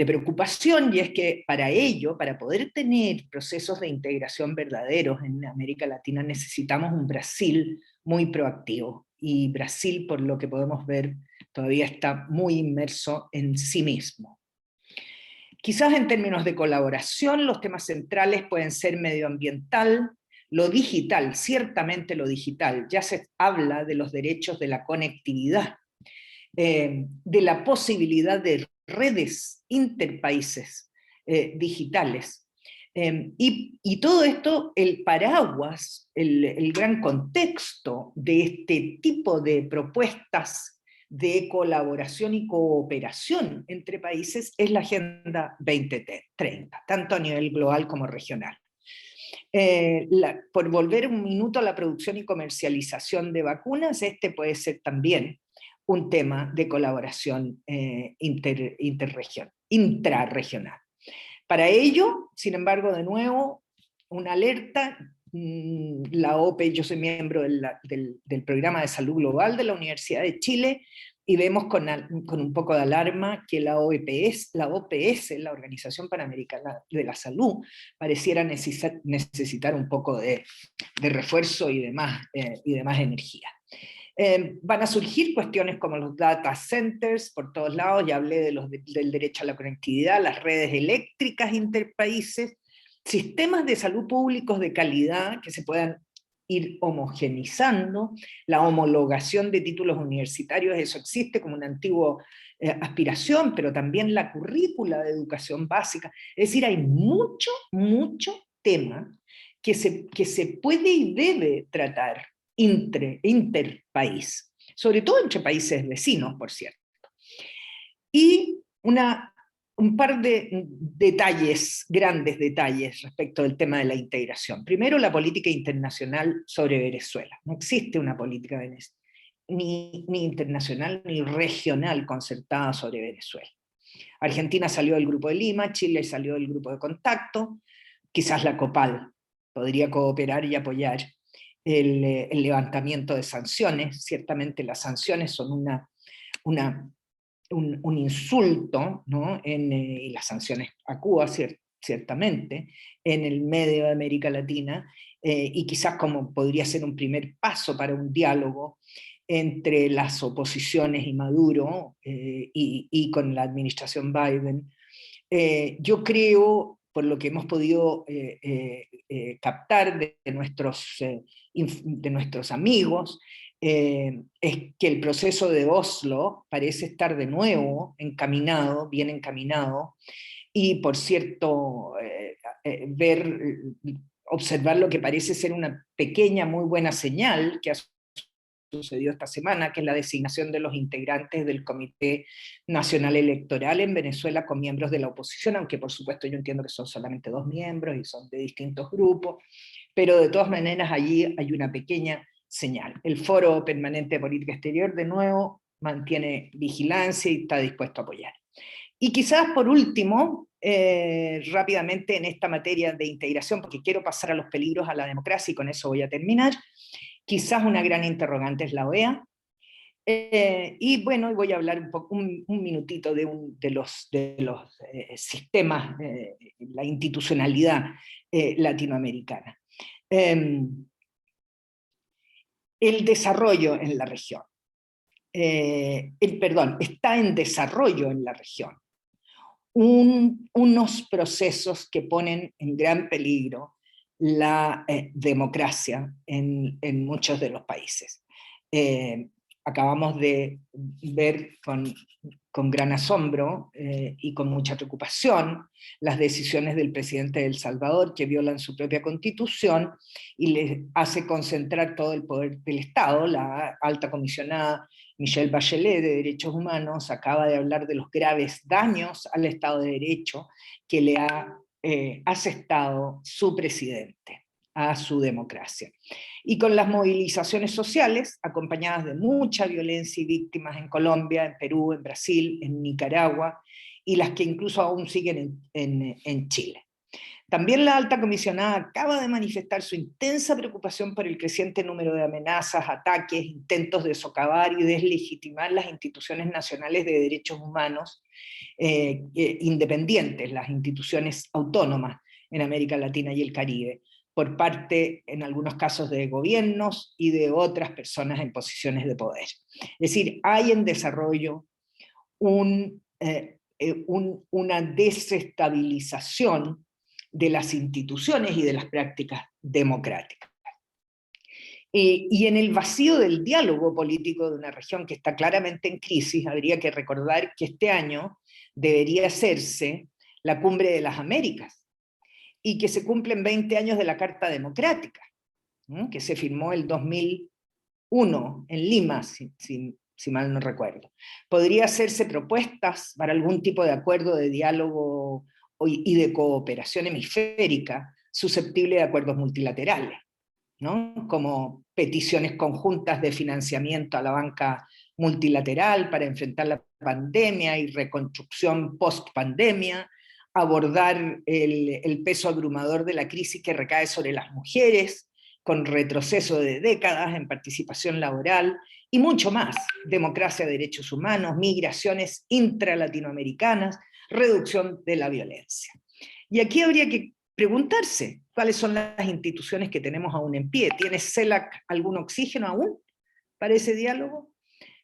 preocupación, y es que para ello, para poder tener procesos de integración verdaderos en América Latina, necesitamos un Brasil muy proactivo, y Brasil, por lo que podemos ver, todavía está muy inmerso en sí mismo. Quizás en términos de colaboración, los temas centrales pueden ser medioambiental, lo digital, ciertamente lo digital, ya se habla de los derechos de la conectividad, de la posibilidad de redes interpaíses digitales. Y todo esto, el paraguas, el gran contexto de este tipo de propuestas de colaboración y cooperación entre países es la Agenda 2030, tanto a nivel global como regional. Por volver un minuto a la producción y comercialización de vacunas, este puede ser también un tema de colaboración intrarregional. Para ello, sin embargo, de nuevo, una alerta, la OPE, yo soy miembro del Programa de Salud Global de la Universidad de Chile, y vemos con un poco de alarma que la OPS, la Organización Panamericana de la Salud, pareciera necesitar un poco de refuerzo y de más energía. Van a surgir cuestiones como los data centers por todos lados, ya hablé del derecho a la conectividad, las redes eléctricas interpaíses, sistemas de salud públicos de calidad que se puedan ir homogenizando, la homologación de títulos universitarios, eso existe como una antigua aspiración, pero también la currícula de educación básica. Es decir, hay mucho tema que se puede y debe tratar interpaís, sobre todo entre países vecinos, por cierto. Y un par de detalles, grandes detalles respecto del tema de la integración. Primero, la política internacional sobre Venezuela. No existe una política ni internacional ni regional concertada sobre Venezuela. Argentina salió del Grupo de Lima, Chile salió del Grupo de Contacto, quizás la COPAL podría cooperar y apoyar el levantamiento de sanciones. Ciertamente las sanciones son un insulto, ¿no? Y las sanciones a Cuba, ciertamente, en el medio de América Latina, y quizás como podría ser un primer paso para un diálogo entre las oposiciones y Maduro, y con la administración Biden. Yo creo, por lo que hemos podido captar de nuestros amigos, es que el proceso de Oslo parece estar de nuevo encaminado, bien encaminado, y por cierto, observar lo que parece ser una pequeña, muy buena señal que ha sucedido esta semana, que es la designación de los integrantes del Comité Nacional Electoral en Venezuela con miembros de la oposición, aunque por supuesto yo entiendo que son solamente 2 miembros y son de distintos grupos, pero de todas maneras allí hay una pequeña señal. El Foro Permanente de Política Exterior, de nuevo, mantiene vigilancia y está dispuesto a apoyar. Y quizás por último, rápidamente en esta materia de integración, porque quiero pasar a los peligros a la democracia y con eso voy a terminar, quizás una gran interrogante es la OEA, y bueno, voy a hablar un minutito de los sistemas, la institucionalidad latinoamericana. El desarrollo en la región. Está en desarrollo en la región unos procesos que ponen en gran peligro la democracia en muchos de los países. Acabamos de ver con gran asombro y con mucha preocupación las decisiones del presidente de El Salvador, que violan su propia constitución y le hace concentrar todo el poder del Estado. La alta comisionada Michelle Bachelet de Derechos Humanos acaba de hablar de los graves daños al Estado de Derecho que le ha asestado su presidente a su democracia. Y con las movilizaciones sociales, acompañadas de mucha violencia y víctimas en Colombia, en Perú, en Brasil, en Nicaragua, y las que incluso aún siguen en Chile. También la alta comisionada acaba de manifestar su intensa preocupación por el creciente número de amenazas, ataques, intentos de socavar y deslegitimar las instituciones nacionales de derechos humanos independientes, las instituciones autónomas en América Latina y el Caribe, por parte, en algunos casos, de gobiernos y de otras personas en posiciones de poder. Es decir, hay en desarrollo una desestabilización de las instituciones y de las prácticas democráticas. Y en el vacío del diálogo político de una región que está claramente en crisis, habría que recordar que este año debería hacerse la Cumbre de las Américas, y que se cumplen 20 años de la Carta Democrática, ¿no? Que se firmó el 2001 en Lima, si mal no recuerdo. Podría hacerse propuestas para algún tipo de acuerdo de diálogo y de cooperación hemisférica susceptible de acuerdos multilaterales, ¿no? Como peticiones conjuntas de financiamiento a la banca multilateral para enfrentar la pandemia y reconstrucción post-pandemia, abordar el peso abrumador de la crisis que recae sobre las mujeres, con retroceso de décadas en participación laboral, y mucho más: democracia, derechos humanos, migraciones intralatinoamericanas, reducción de la violencia. Y aquí habría que preguntarse cuáles son las instituciones que tenemos aún en pie. ¿Tiene CELAC algún oxígeno aún para ese diálogo?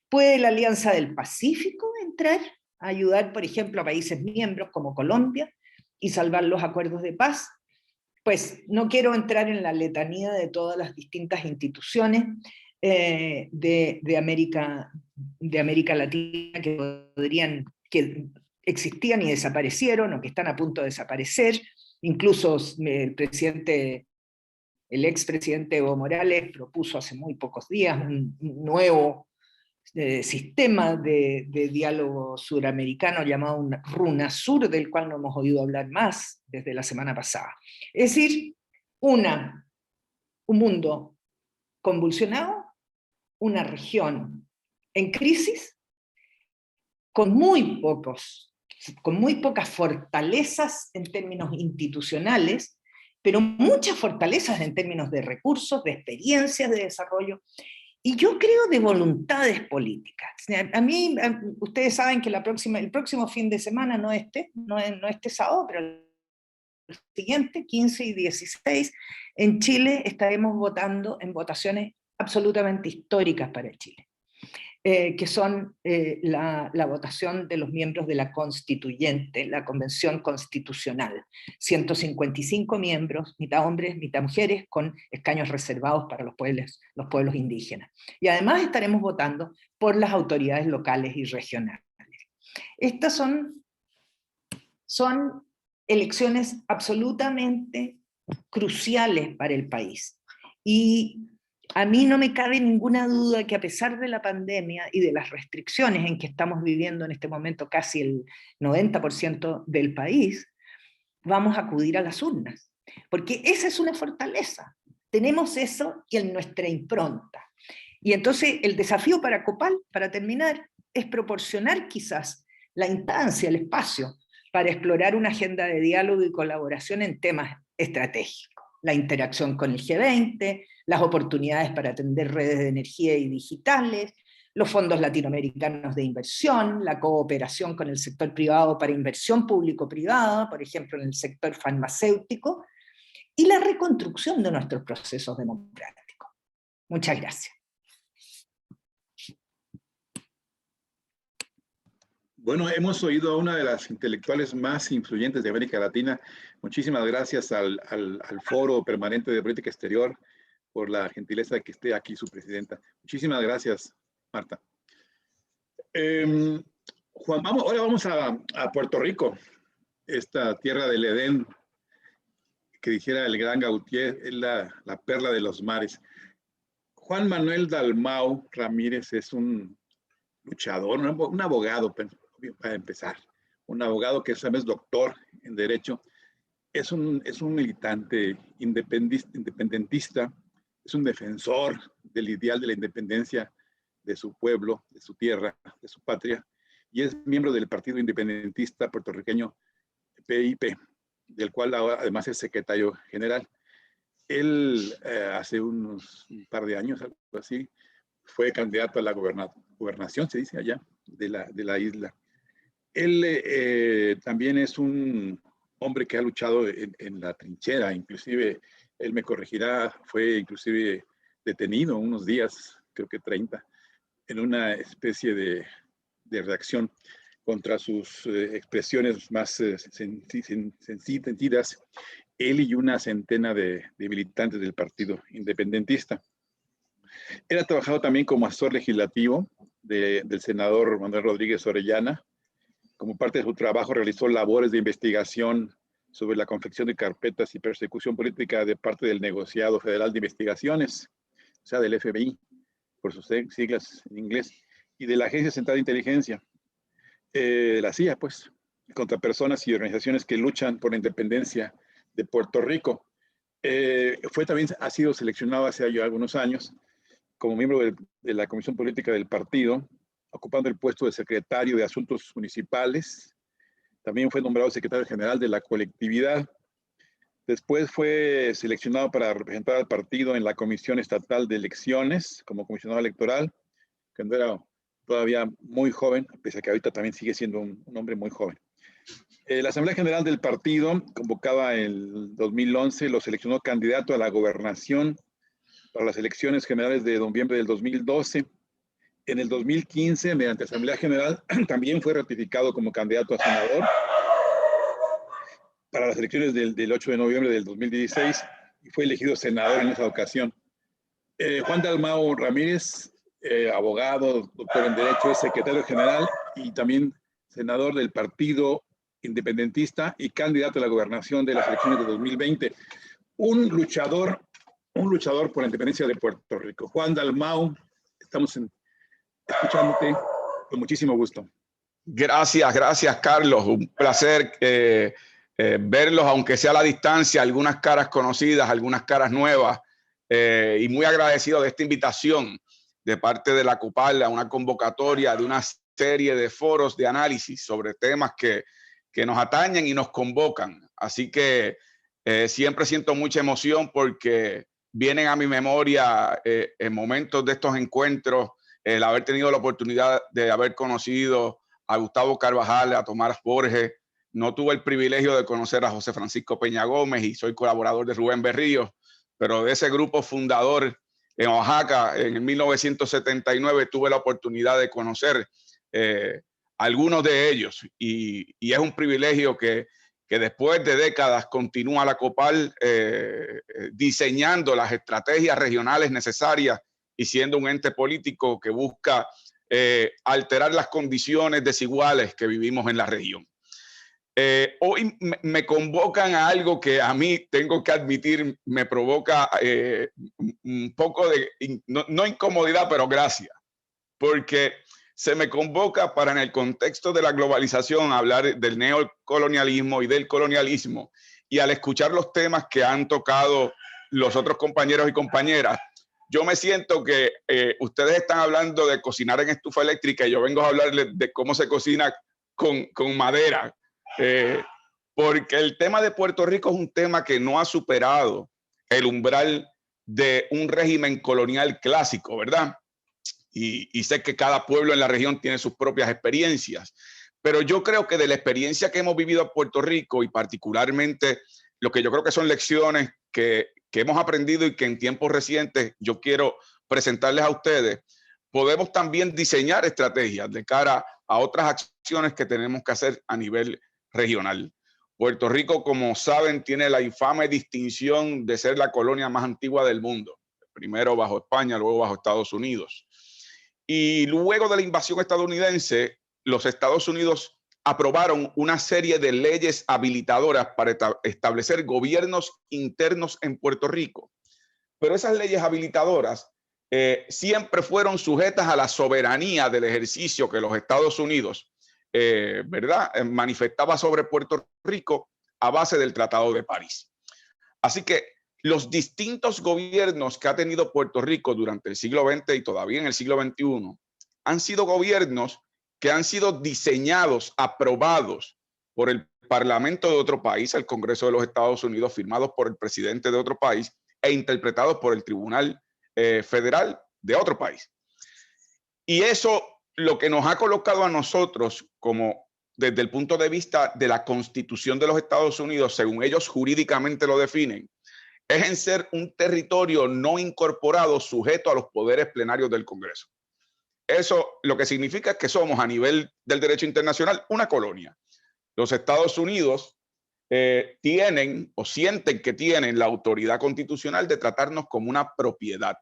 ¿Puede la Alianza del Pacífico entrar a ayudar, por ejemplo, a países miembros como Colombia y salvar los acuerdos de paz? Pues no quiero entrar en la letanía de todas las distintas instituciones de América Latina que existían y desaparecieron, o que están a punto de desaparecer. Incluso el expresidente Evo Morales propuso hace muy pocos días un nuevo sistema de diálogo suramericano llamado RUNASUR, del cual no hemos oído hablar más desde la semana pasada. Es decir, un mundo convulsionado, una región en crisis, con muy pocas fortalezas en términos institucionales, pero muchas fortalezas en términos de recursos, de experiencias de desarrollo, y yo creo de voluntades políticas. Ustedes saben que el próximo fin de semana, no este sábado, pero el siguiente, 15 y 16, en Chile estaremos votando en votaciones absolutamente históricas para Chile. que son la votación de los miembros de la constituyente, la Convención Constitucional. 155 miembros, mitad hombres, mitad mujeres, con escaños reservados para los pueblos indígenas. Y además estaremos votando por las autoridades locales y regionales. Estas son elecciones absolutamente cruciales para el país. Y a mí no me cabe ninguna duda que a pesar de la pandemia y de las restricciones en que estamos viviendo en este momento casi el 90% del país, vamos a acudir a las urnas. Porque esa es una fortaleza. Tenemos eso y en nuestra impronta. Y entonces el desafío para COPAL, para terminar, es proporcionar quizás la instancia, el espacio, para explorar una agenda de diálogo y colaboración en temas estratégicos. La interacción con el G20, las oportunidades para atender redes de energía y digitales, los fondos latinoamericanos de inversión, la cooperación con el sector privado para inversión público-privada, por ejemplo en el sector farmacéutico, y la reconstrucción de nuestros procesos democráticos. Muchas gracias. Bueno, hemos oído a una de las intelectuales más influyentes de América Latina. Muchísimas gracias al Foro Permanente de Política Exterior por la gentileza de que esté aquí su presidenta. Muchísimas gracias, Marta. Juan, ahora vamos a Puerto Rico, esta tierra del Edén, que dijera el gran Gautier, es la perla de los mares. Juan Manuel Dalmau Ramírez es un luchador, un abogado, para empezar, un abogado que también es doctor en Derecho, es un militante independentista, es un defensor del ideal de la independencia de su pueblo, de su tierra, de su patria, y es miembro del Partido Independentista Puertorriqueño PIP, del cual además es secretario general. Él hace un par de años, algo así, fue candidato a la gobernación, se dice allá, de la isla. Él también es un hombre que ha luchado en la trinchera, inclusive, él me corregirá, fue inclusive detenido unos días, creo que 30, en una especie de reacción contra sus expresiones más sentidas, él y una centena de militantes del Partido Independentista. Él ha trabajado también como asesor legislativo del senador Manuel Rodríguez Orellana. Como parte de su trabajo realizó labores de investigación sobre la confección de carpetas y persecución política de parte del Negociado Federal de Investigaciones, o sea, del FBI, por sus siglas en inglés, y de la Agencia Central de Inteligencia, la CIA, pues, contra personas y organizaciones que luchan por la independencia de Puerto Rico. Ha sido seleccionado hace ya algunos años como miembro de la Comisión Política del partido, ocupando el puesto de secretario de Asuntos Municipales. También fue nombrado secretario general de la colectividad. Después fue seleccionado para representar al partido en la Comisión Estatal de Elecciones como comisionado electoral, cuando era todavía muy joven, pese a que ahorita también sigue siendo un hombre muy joven. La Asamblea General del partido, convocada en el 2011, lo seleccionó candidato a la gobernación para las elecciones generales de noviembre del 2012. En el 2015, mediante Asamblea General, también fue ratificado como candidato a senador para las elecciones del 8 de noviembre del 2016 y fue elegido senador en esa ocasión. Juan Dalmau Ramírez, abogado, doctor en Derecho, es secretario general y también senador del Partido Independentista y candidato a la gobernación de las elecciones de 2020. Un luchador por la independencia de Puerto Rico. Juan Dalmau, estamos escuchándote con muchísimo gusto. Gracias, Carlos. Un placer verlos, aunque sea a la distancia, algunas caras conocidas, algunas caras nuevas, y muy agradecido de esta invitación de parte de la COPAL a una convocatoria de una serie de foros de análisis sobre temas que nos atañen y nos convocan. Así que siempre siento mucha emoción porque vienen a mi memoria en momentos de estos encuentros el haber tenido la oportunidad de haber conocido a Gustavo Carvajal, a Tomás Borges. No tuve el privilegio de conocer a José Francisco Peña Gómez y soy colaborador de Rubén Berríos, pero de ese grupo fundador en Oaxaca en 1979, tuve la oportunidad de conocer algunos de ellos y es un privilegio que después de décadas continúa la COPAL diseñando las estrategias regionales necesarias y siendo un ente político que busca alterar las condiciones desiguales que vivimos en la región. Hoy me convocan a algo que a mí, tengo que admitir, me provoca un poco de, no incomodidad, pero gracia, porque se me convoca para, en el contexto de la globalización, hablar del neocolonialismo y del colonialismo, y al escuchar los temas que han tocado los otros compañeros y compañeras, yo me siento que ustedes están hablando de cocinar en estufa eléctrica y yo vengo a hablarles de cómo se cocina con madera. Porque el tema de Puerto Rico es un tema que no ha superado el umbral de un régimen colonial clásico, ¿verdad? Y sé que cada pueblo en la región tiene sus propias experiencias, pero yo creo que de la experiencia que hemos vivido en Puerto Rico y particularmente lo que yo creo que son lecciones que hemos aprendido y que en tiempos recientes yo quiero presentarles a ustedes, podemos también diseñar estrategias de cara a otras acciones que tenemos que hacer a nivel regional. Puerto Rico, como saben, tiene la infame distinción de ser la colonia más antigua del mundo. Primero bajo España, luego bajo Estados Unidos. Y luego de la invasión estadounidense, los Estados Unidos aprobaron una serie de leyes habilitadoras para establecer gobiernos internos en Puerto Rico. Pero esas leyes habilitadoras siempre fueron sujetas a la soberanía del ejercicio que los Estados Unidos manifestaba sobre Puerto Rico a base del Tratado de París. Así que los distintos gobiernos que ha tenido Puerto Rico durante el siglo XX y todavía en el siglo XXI han sido gobiernos que han sido diseñados, aprobados por el Parlamento de otro país, el Congreso de los Estados Unidos, firmados por el presidente de otro país e interpretados por el Tribunal Federal de otro país. Y eso lo que nos ha colocado a nosotros como desde el punto de vista de la Constitución de los Estados Unidos, según ellos jurídicamente lo definen, es en ser un territorio no incorporado sujeto a los poderes plenarios del Congreso. Eso lo que significa es que somos a nivel del derecho internacional una colonia. Los Estados Unidos tienen o sienten que tienen la autoridad constitucional de tratarnos como una propiedad.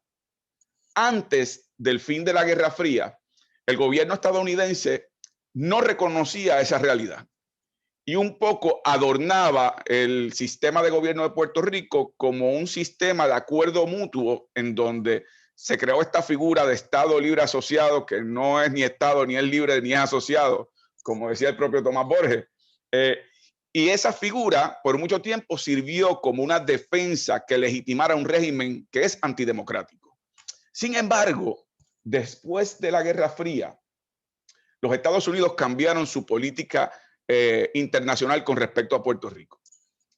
Antes del fin de la Guerra Fría, el gobierno estadounidense no reconocía esa realidad y un poco adornaba el sistema de gobierno de Puerto Rico como un sistema de acuerdo mutuo en donde se creó esta figura de Estado libre asociado, que no es ni Estado, ni es libre, ni es asociado, como decía el propio Tomás Borges. Y esa figura por mucho tiempo sirvió como una defensa que legitimara un régimen que es antidemocrático. Sin embargo, después de la Guerra Fría, los Estados Unidos cambiaron su política internacional con respecto a Puerto Rico.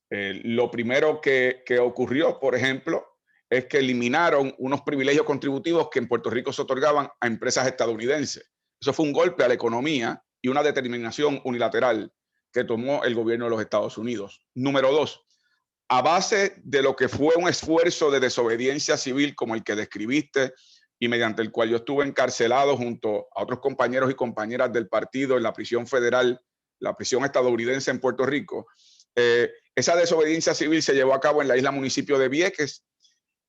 Lo primero que ocurrió, por ejemplo, es que eliminaron unos privilegios contributivos que en Puerto Rico se otorgaban a empresas estadounidenses. Eso fue un golpe a la economía y una determinación unilateral que tomó el gobierno de los Estados Unidos. Número dos, a base de lo que fue un esfuerzo de desobediencia civil como el que describiste y mediante el cual yo estuve encarcelado junto a otros compañeros y compañeras del partido en la prisión federal, la prisión estadounidense en Puerto Rico, esa desobediencia civil se llevó a cabo en la isla municipio de Vieques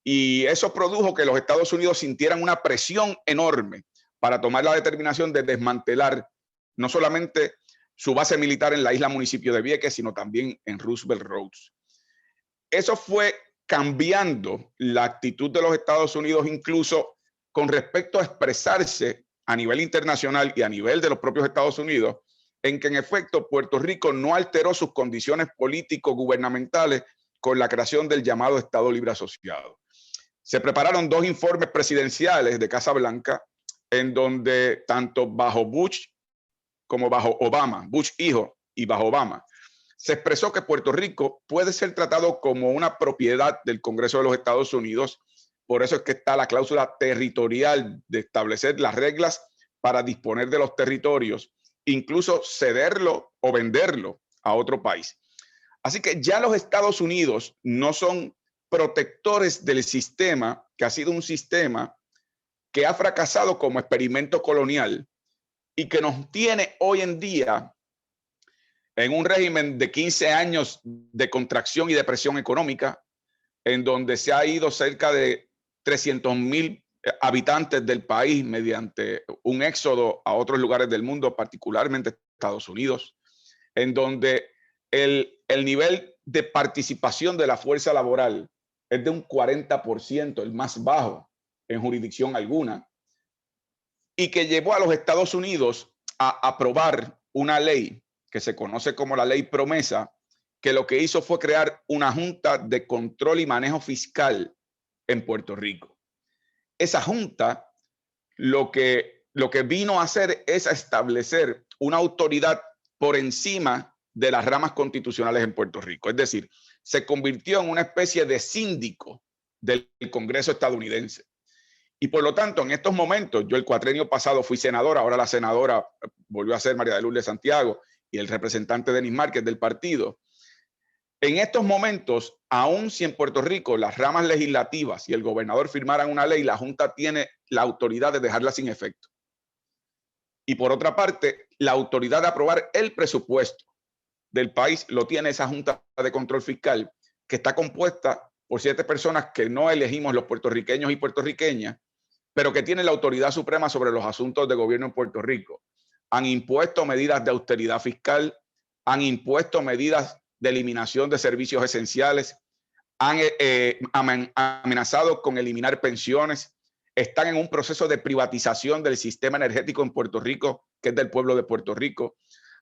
y eso produjo que los Estados Unidos sintieran una presión enorme para tomar la determinación de desmantelar no solamente su base militar en la isla municipio de Vieques, sino también en Roosevelt Roads. Eso fue cambiando la actitud de los Estados Unidos incluso con respecto a expresarse a nivel internacional y a nivel de los propios Estados Unidos, en que en efecto Puerto Rico no alteró sus condiciones político-gubernamentales con la creación del llamado Estado Libre Asociado. Se prepararon dos informes presidenciales de Casa Blanca en donde tanto bajo Bush como bajo Obama, Bush hijo y bajo Obama, se expresó que Puerto Rico puede ser tratado como una propiedad del Congreso de los Estados Unidos. Por eso es que está la cláusula territorial de establecer las reglas para disponer de los territorios, incluso cederlo o venderlo a otro país. Así que ya los Estados Unidos no son protectores del sistema, que ha sido un sistema que ha fracasado como experimento colonial y que nos tiene hoy en día en un régimen de 15 años de contracción y depresión económica, en donde se ha ido cerca de 300,000 habitantes del país mediante un éxodo a otros lugares del mundo, particularmente Estados Unidos, en donde el nivel de participación de la fuerza laboral es de un 40%, el más bajo en jurisdicción alguna, y que llevó a los Estados Unidos a aprobar una ley que se conoce como la Ley Promesa, que lo que hizo fue crear una Junta de Control y Manejo Fiscal en Puerto Rico. Esa Junta lo que vino a hacer es a establecer una autoridad por encima de las ramas constitucionales en Puerto Rico. Es decir, se convirtió en una especie de síndico del Congreso estadounidense. Y por lo tanto, en estos momentos, yo el cuatrenio pasado fui senador, ahora la senadora volvió a ser María de Lourdes Santiago y el representante Denis Márquez del partido. En estos momentos, aun si en Puerto Rico las ramas legislativas y el gobernador firmaran una ley, la Junta tiene la autoridad de dejarla sin efecto. Y por otra parte, la autoridad de aprobar el presupuesto del país lo tiene esa Junta de Control Fiscal, que está compuesta por 7 personas que no elegimos los puertorriqueños y puertorriqueñas, pero que tienen la autoridad suprema sobre los asuntos de gobierno en Puerto Rico. Han impuesto medidas de austeridad fiscal, han impuesto medidas de eliminación de servicios esenciales, han amenazado con eliminar pensiones, están en un proceso de privatización del sistema energético en Puerto Rico, que es del pueblo de Puerto Rico.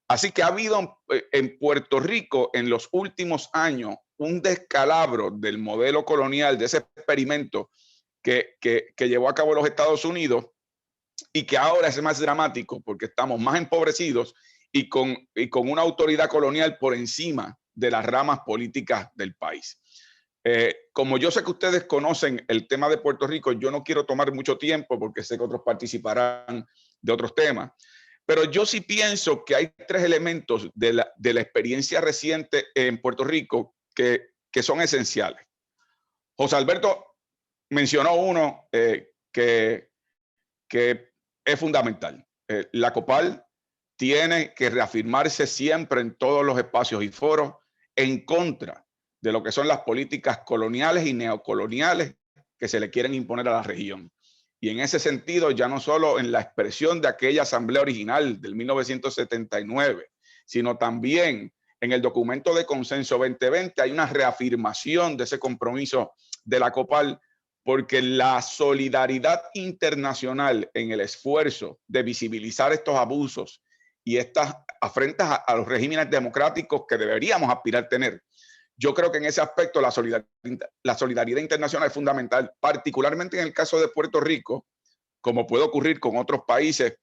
Así que ha habido en Puerto Rico en los últimos años un descalabro del modelo colonial, de ese experimento que llevó a cabo los Estados Unidos, y que ahora es más dramático porque estamos más empobrecidos y con una autoridad colonial por encima de las ramas políticas del país. Como yo sé que ustedes conocen el tema de Puerto Rico, yo no quiero tomar mucho tiempo porque sé que otros participarán de otros temas, pero yo sí pienso que hay 3 elementos de la experiencia reciente en Puerto Rico que son esenciales. José Alberto mencionó uno que es fundamental. La COPAL tiene que reafirmarse siempre en todos los espacios y foros en contra de lo que son las políticas coloniales y neocoloniales que se le quieren imponer a la región. Y en ese sentido, ya no solo en la expresión de aquella asamblea original del 1979, sino también en el documento de consenso 2020 hay una reafirmación de ese compromiso de la COPAL, porque la solidaridad internacional en el esfuerzo de visibilizar estos abusos y estas afrentas a los regímenes democráticos que deberíamos aspirar a tener, yo creo que en ese aspecto la solidaridad internacional es fundamental, particularmente en el caso de Puerto Rico, como puede ocurrir con otros países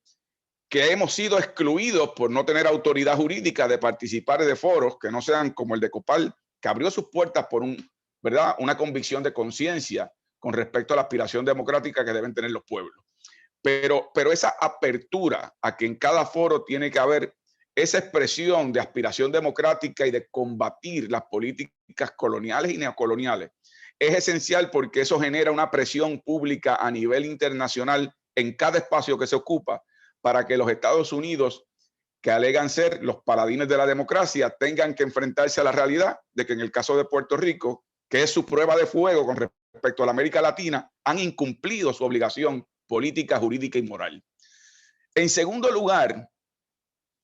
que hemos sido excluidos por no tener autoridad jurídica de participar de foros que no sean como el de COPAL, que abrió sus puertas por una convicción de conciencia con respecto a la aspiración democrática que deben tener los pueblos. Pero esa apertura a que en cada foro tiene que haber esa expresión de aspiración democrática y de combatir las políticas coloniales y neocoloniales es esencial, porque eso genera una presión pública a nivel internacional en cada espacio que se ocupa para que los Estados Unidos, que alegan ser los paladines de la democracia, tengan que enfrentarse a la realidad de que en el caso de Puerto Rico, que es su prueba de fuego con respecto a la América Latina, han incumplido su obligación política, jurídica y moral. En segundo lugar,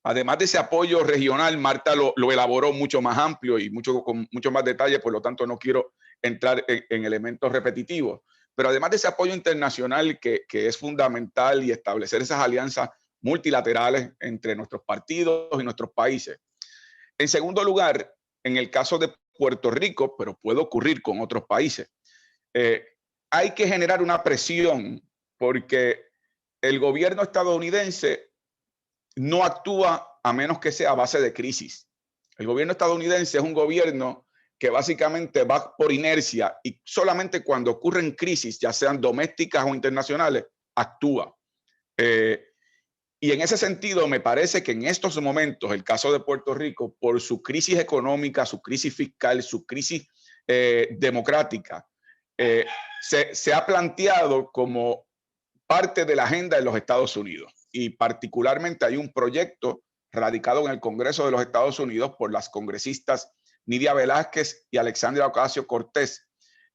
además de ese apoyo regional, Marta lo elaboró mucho más amplio y con mucho más detalle, por lo tanto no quiero entrar en elementos repetitivos. Pero además de ese apoyo internacional que es fundamental, y establecer esas alianzas multilaterales entre nuestros partidos y nuestros países. En segundo lugar, en el caso de Puerto Rico, pero puede ocurrir con otros países, hay que generar una presión, porque el gobierno estadounidense no actúa a menos que sea a base de crisis. El gobierno estadounidense es un gobierno que básicamente va por inercia y solamente cuando ocurren crisis, ya sean domésticas o internacionales, actúa. Y en ese sentido, me parece que en estos momentos, el caso de Puerto Rico, por su crisis económica, su crisis fiscal, su crisis democrática, se ha planteado como parte de la agenda de los Estados Unidos, y particularmente hay un proyecto radicado en el Congreso de los Estados Unidos por las congresistas Nidia Velázquez y Alexandria Ocasio-Cortez,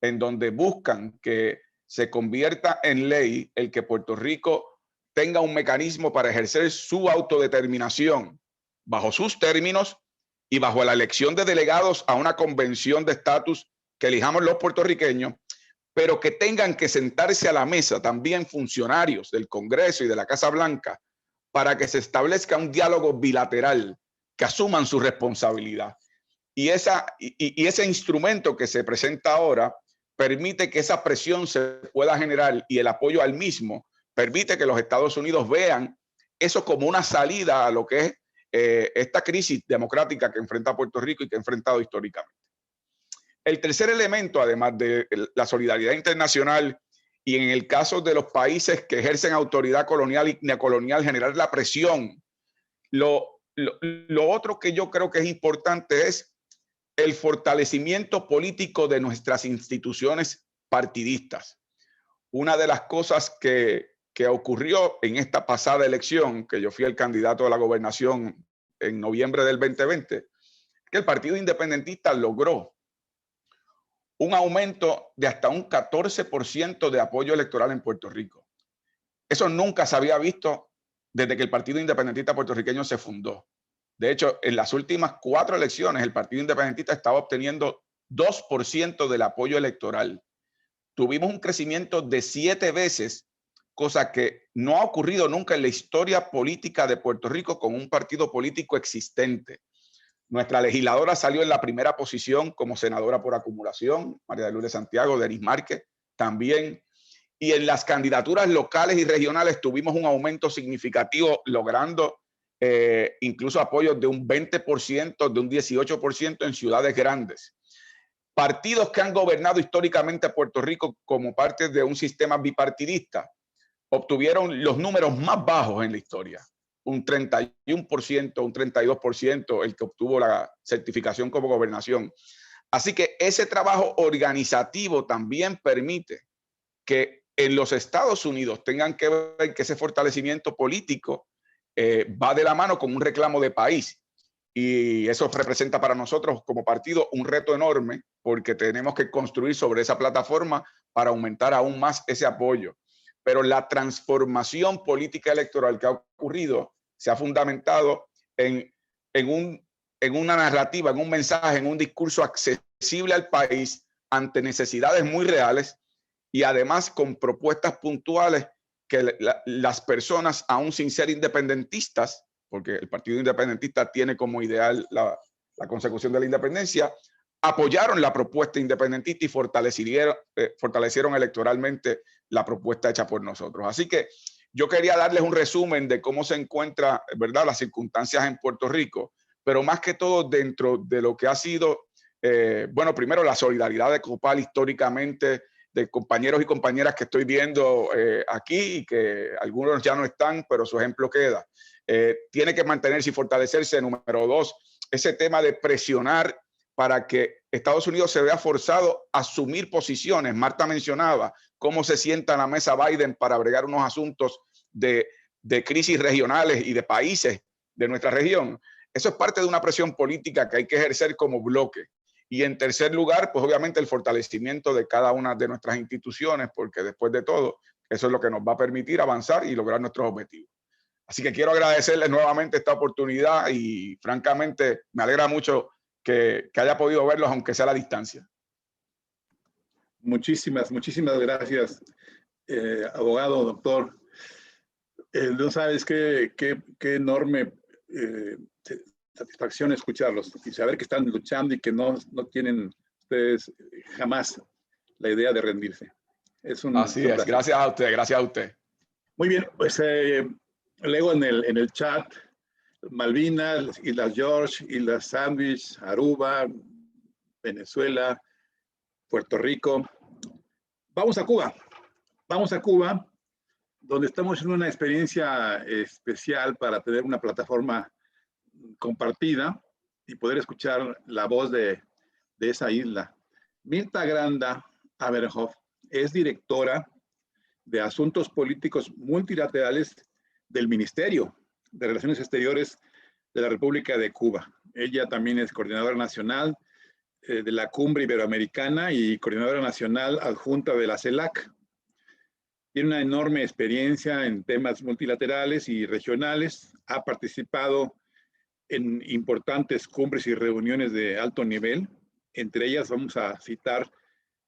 en donde buscan que se convierta en ley el que Puerto Rico tenga un mecanismo para ejercer su autodeterminación bajo sus términos y bajo la elección de delegados a una convención de estatus que elijamos los puertorriqueños, pero que tengan que sentarse a la mesa también funcionarios del Congreso y de la Casa Blanca para que se establezca un diálogo bilateral, que asuman su responsabilidad. Y ese instrumento que se presenta ahora permite que esa presión se pueda generar, y el apoyo al mismo permite que los Estados Unidos vean eso como una salida a lo que es esta crisis democrática que enfrenta Puerto Rico y que ha enfrentado históricamente. El tercer elemento, además de la solidaridad internacional, y en el caso de los países que ejercen autoridad colonial y neocolonial, generar la presión. Lo otro que yo creo que es importante es el fortalecimiento político de nuestras instituciones partidistas. Una de las cosas que ocurrió en esta pasada elección, que yo fui el candidato a la gobernación en noviembre del 2020, que el Partido Independentista logró un aumento de hasta un 14% de apoyo electoral en Puerto Rico. Eso nunca se había visto desde que el Partido Independentista puertorriqueño se fundó. De hecho, en las últimas 4 elecciones, el Partido Independentista estaba obteniendo 2% del apoyo electoral. Tuvimos un crecimiento de 7 veces, cosa que no ha ocurrido nunca en la historia política de Puerto Rico con un partido político existente. Nuestra legisladora salió en la primera posición como senadora por acumulación, María de Lourdes Santiago, Denis Márquez también. Y en las candidaturas locales y regionales tuvimos un aumento significativo, logrando incluso apoyos de un 20%, de un 18% en ciudades grandes. Partidos que han gobernado históricamente a Puerto Rico como parte de un sistema bipartidista obtuvieron los números más bajos en la historia. Un 31%, un 32%, el que obtuvo la certificación como gobernación. Así que ese trabajo organizativo también permite que en los Estados Unidos tengan que ver que ese fortalecimiento político va de la mano con un reclamo de país. Y eso representa para nosotros como partido un reto enorme, porque tenemos que construir sobre esa plataforma para aumentar aún más ese apoyo. Pero la transformación política electoral que ha ocurrido se ha fundamentado en una narrativa, en un mensaje, en un discurso accesible al país ante necesidades muy reales, y además con propuestas puntuales que las personas, aún sin ser independentistas, porque el Partido Independentista tiene como ideal la consecución de la independencia, apoyaron la propuesta independentista y fortalecieron electoralmente la propuesta hecha por nosotros. Así que yo quería darles un resumen de cómo se encuentra, ¿verdad?, las circunstancias en Puerto Rico, pero más que todo dentro de lo que ha sido, bueno, primero la solidaridad de COPAL históricamente, de compañeros y compañeras que estoy viendo aquí, y que algunos ya no están, pero su ejemplo queda. Tiene que mantenerse y fortalecerse. Número 2, ese tema de presionar para que Estados Unidos se vea forzado a asumir posiciones. Marta mencionaba cómo se sienta en la mesa Biden para bregar unos asuntos de crisis regionales y de países de nuestra región. Eso es parte de una presión política que hay que ejercer como bloque. Y en tercer lugar, pues obviamente el fortalecimiento de cada una de nuestras instituciones, porque después de todo, eso es lo que nos va a permitir avanzar y lograr nuestros objetivos. Así que quiero agradecerles nuevamente esta oportunidad, y francamente me alegra mucho que haya podido verlos, aunque sea a la distancia. Muchísimas gracias, abogado, doctor. No sabes qué enorme satisfacción escucharlos y saber que están luchando y que no tienen ustedes jamás la idea de rendirse. Así es, gracias a usted, gracias a usted. Muy bien, pues leo en el chat: Malvinas, Islas George, Islas Sandwich, Aruba, Venezuela, Puerto Rico. Vamos a Cuba, donde estamos en una experiencia especial para tener una plataforma compartida y poder escuchar la voz de esa isla. Mirta Granda Aberhoff es directora de Asuntos Políticos Multilaterales del Ministerio de Relaciones Exteriores de la República de Cuba. Ella también es coordinadora nacional de la Cumbre Iberoamericana y coordinadora nacional adjunta de la CELAC. Tiene una enorme experiencia en temas multilaterales y regionales. Ha participado en importantes cumbres y reuniones de alto nivel. Entre ellas vamos a citar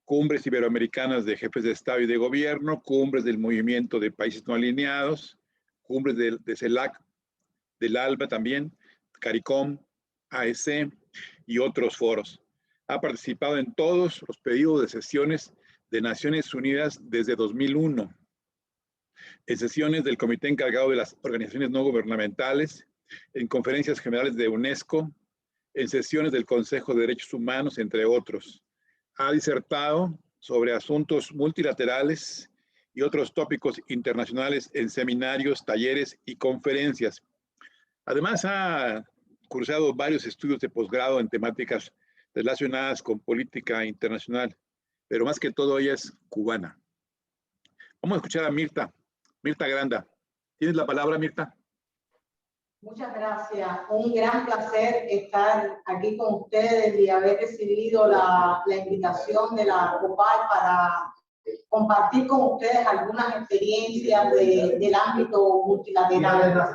cumbres iberoamericanas de jefes de Estado y de Gobierno, cumbres del Movimiento de Países No Alineados, cumbres de CELAC, del ALBA también, CARICOM, AEC y otros foros. Ha participado en todos los pedidos de sesiones de Naciones Unidas desde 2001, en sesiones del Comité Encargado de las Organizaciones No Gubernamentales, en conferencias generales de UNESCO, en sesiones del Consejo de Derechos Humanos, entre otros. Ha disertado sobre asuntos multilaterales y otros tópicos internacionales en seminarios, talleres y conferencias. Además, ha cursado varios estudios de posgrado en temáticas relacionadas con política internacional, pero más que todo ella es cubana. Vamos a escuchar a Mirta Granda. ¿Tienes la palabra, Mirta? Muchas gracias. Un gran placer estar aquí con ustedes y haber recibido la invitación de la COPAI para compartir con ustedes algunas experiencias del ámbito multilateral.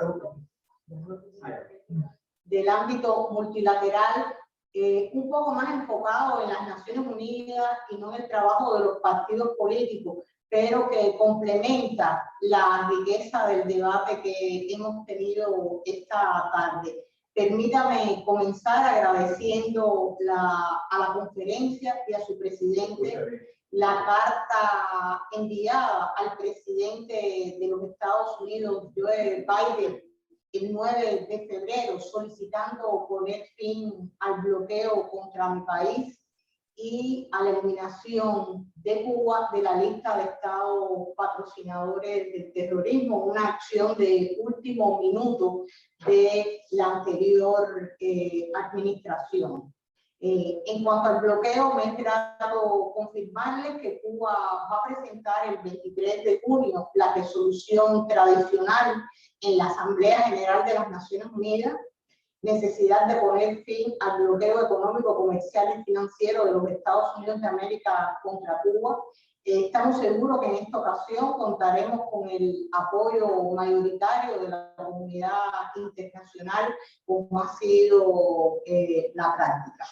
Un poco más enfocado en las Naciones Unidas y no en el trabajo de los partidos políticos, pero que complementa la riqueza del debate que hemos tenido esta tarde. Permítame comenzar agradeciendo a la conferencia y a su presidente la carta enviada al presidente de los Estados Unidos, Joe Biden, el 9 de febrero, solicitando poner fin al bloqueo contra mi país y a la eliminación de Cuba de la lista de estados patrocinadores del terrorismo, una acción de último minuto de la anterior administración. En cuanto al bloqueo, me he esperado confirmarles que Cuba va a presentar el 23 de junio la resolución tradicional en la Asamblea General de las Naciones Unidas, necesidad de poner fin al bloqueo económico, comercial y financiero de los Estados Unidos de América contra Cuba. Estamos seguros que en esta ocasión contaremos con el apoyo mayoritario de la comunidad internacional, como ha sido la práctica.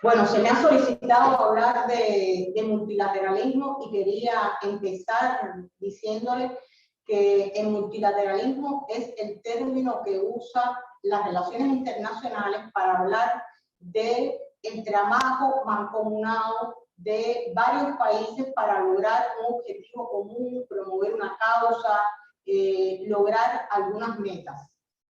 Bueno, se me ha solicitado hablar de multilateralismo y quería empezar diciéndoles que el multilateralismo es el término que usa las relaciones internacionales para hablar del trabajo mancomunado de varios países para lograr un objetivo común, promover una causa, lograr algunas metas.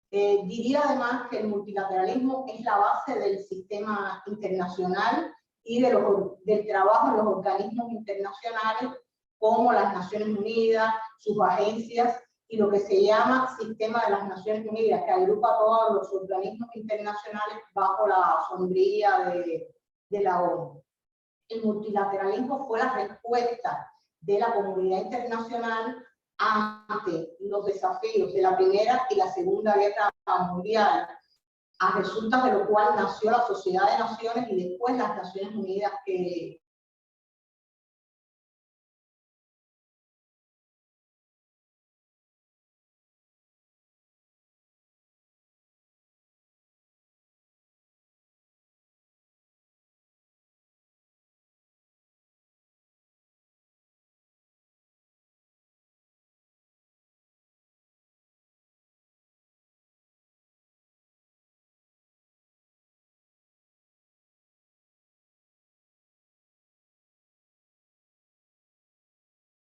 Diría además que el multilateralismo es la base del sistema internacional y del trabajo en los organismos internacionales como las Naciones Unidas, sus agencias y lo que se llama Sistema de las Naciones Unidas, que agrupa todos los organismos internacionales bajo la sombrilla de la ONU. El multilateralismo fue la respuesta de la comunidad internacional ante los desafíos de la Primera y la Segunda Guerra Mundial, a resultas de lo cual nació la Sociedad de Naciones y después las Naciones Unidas que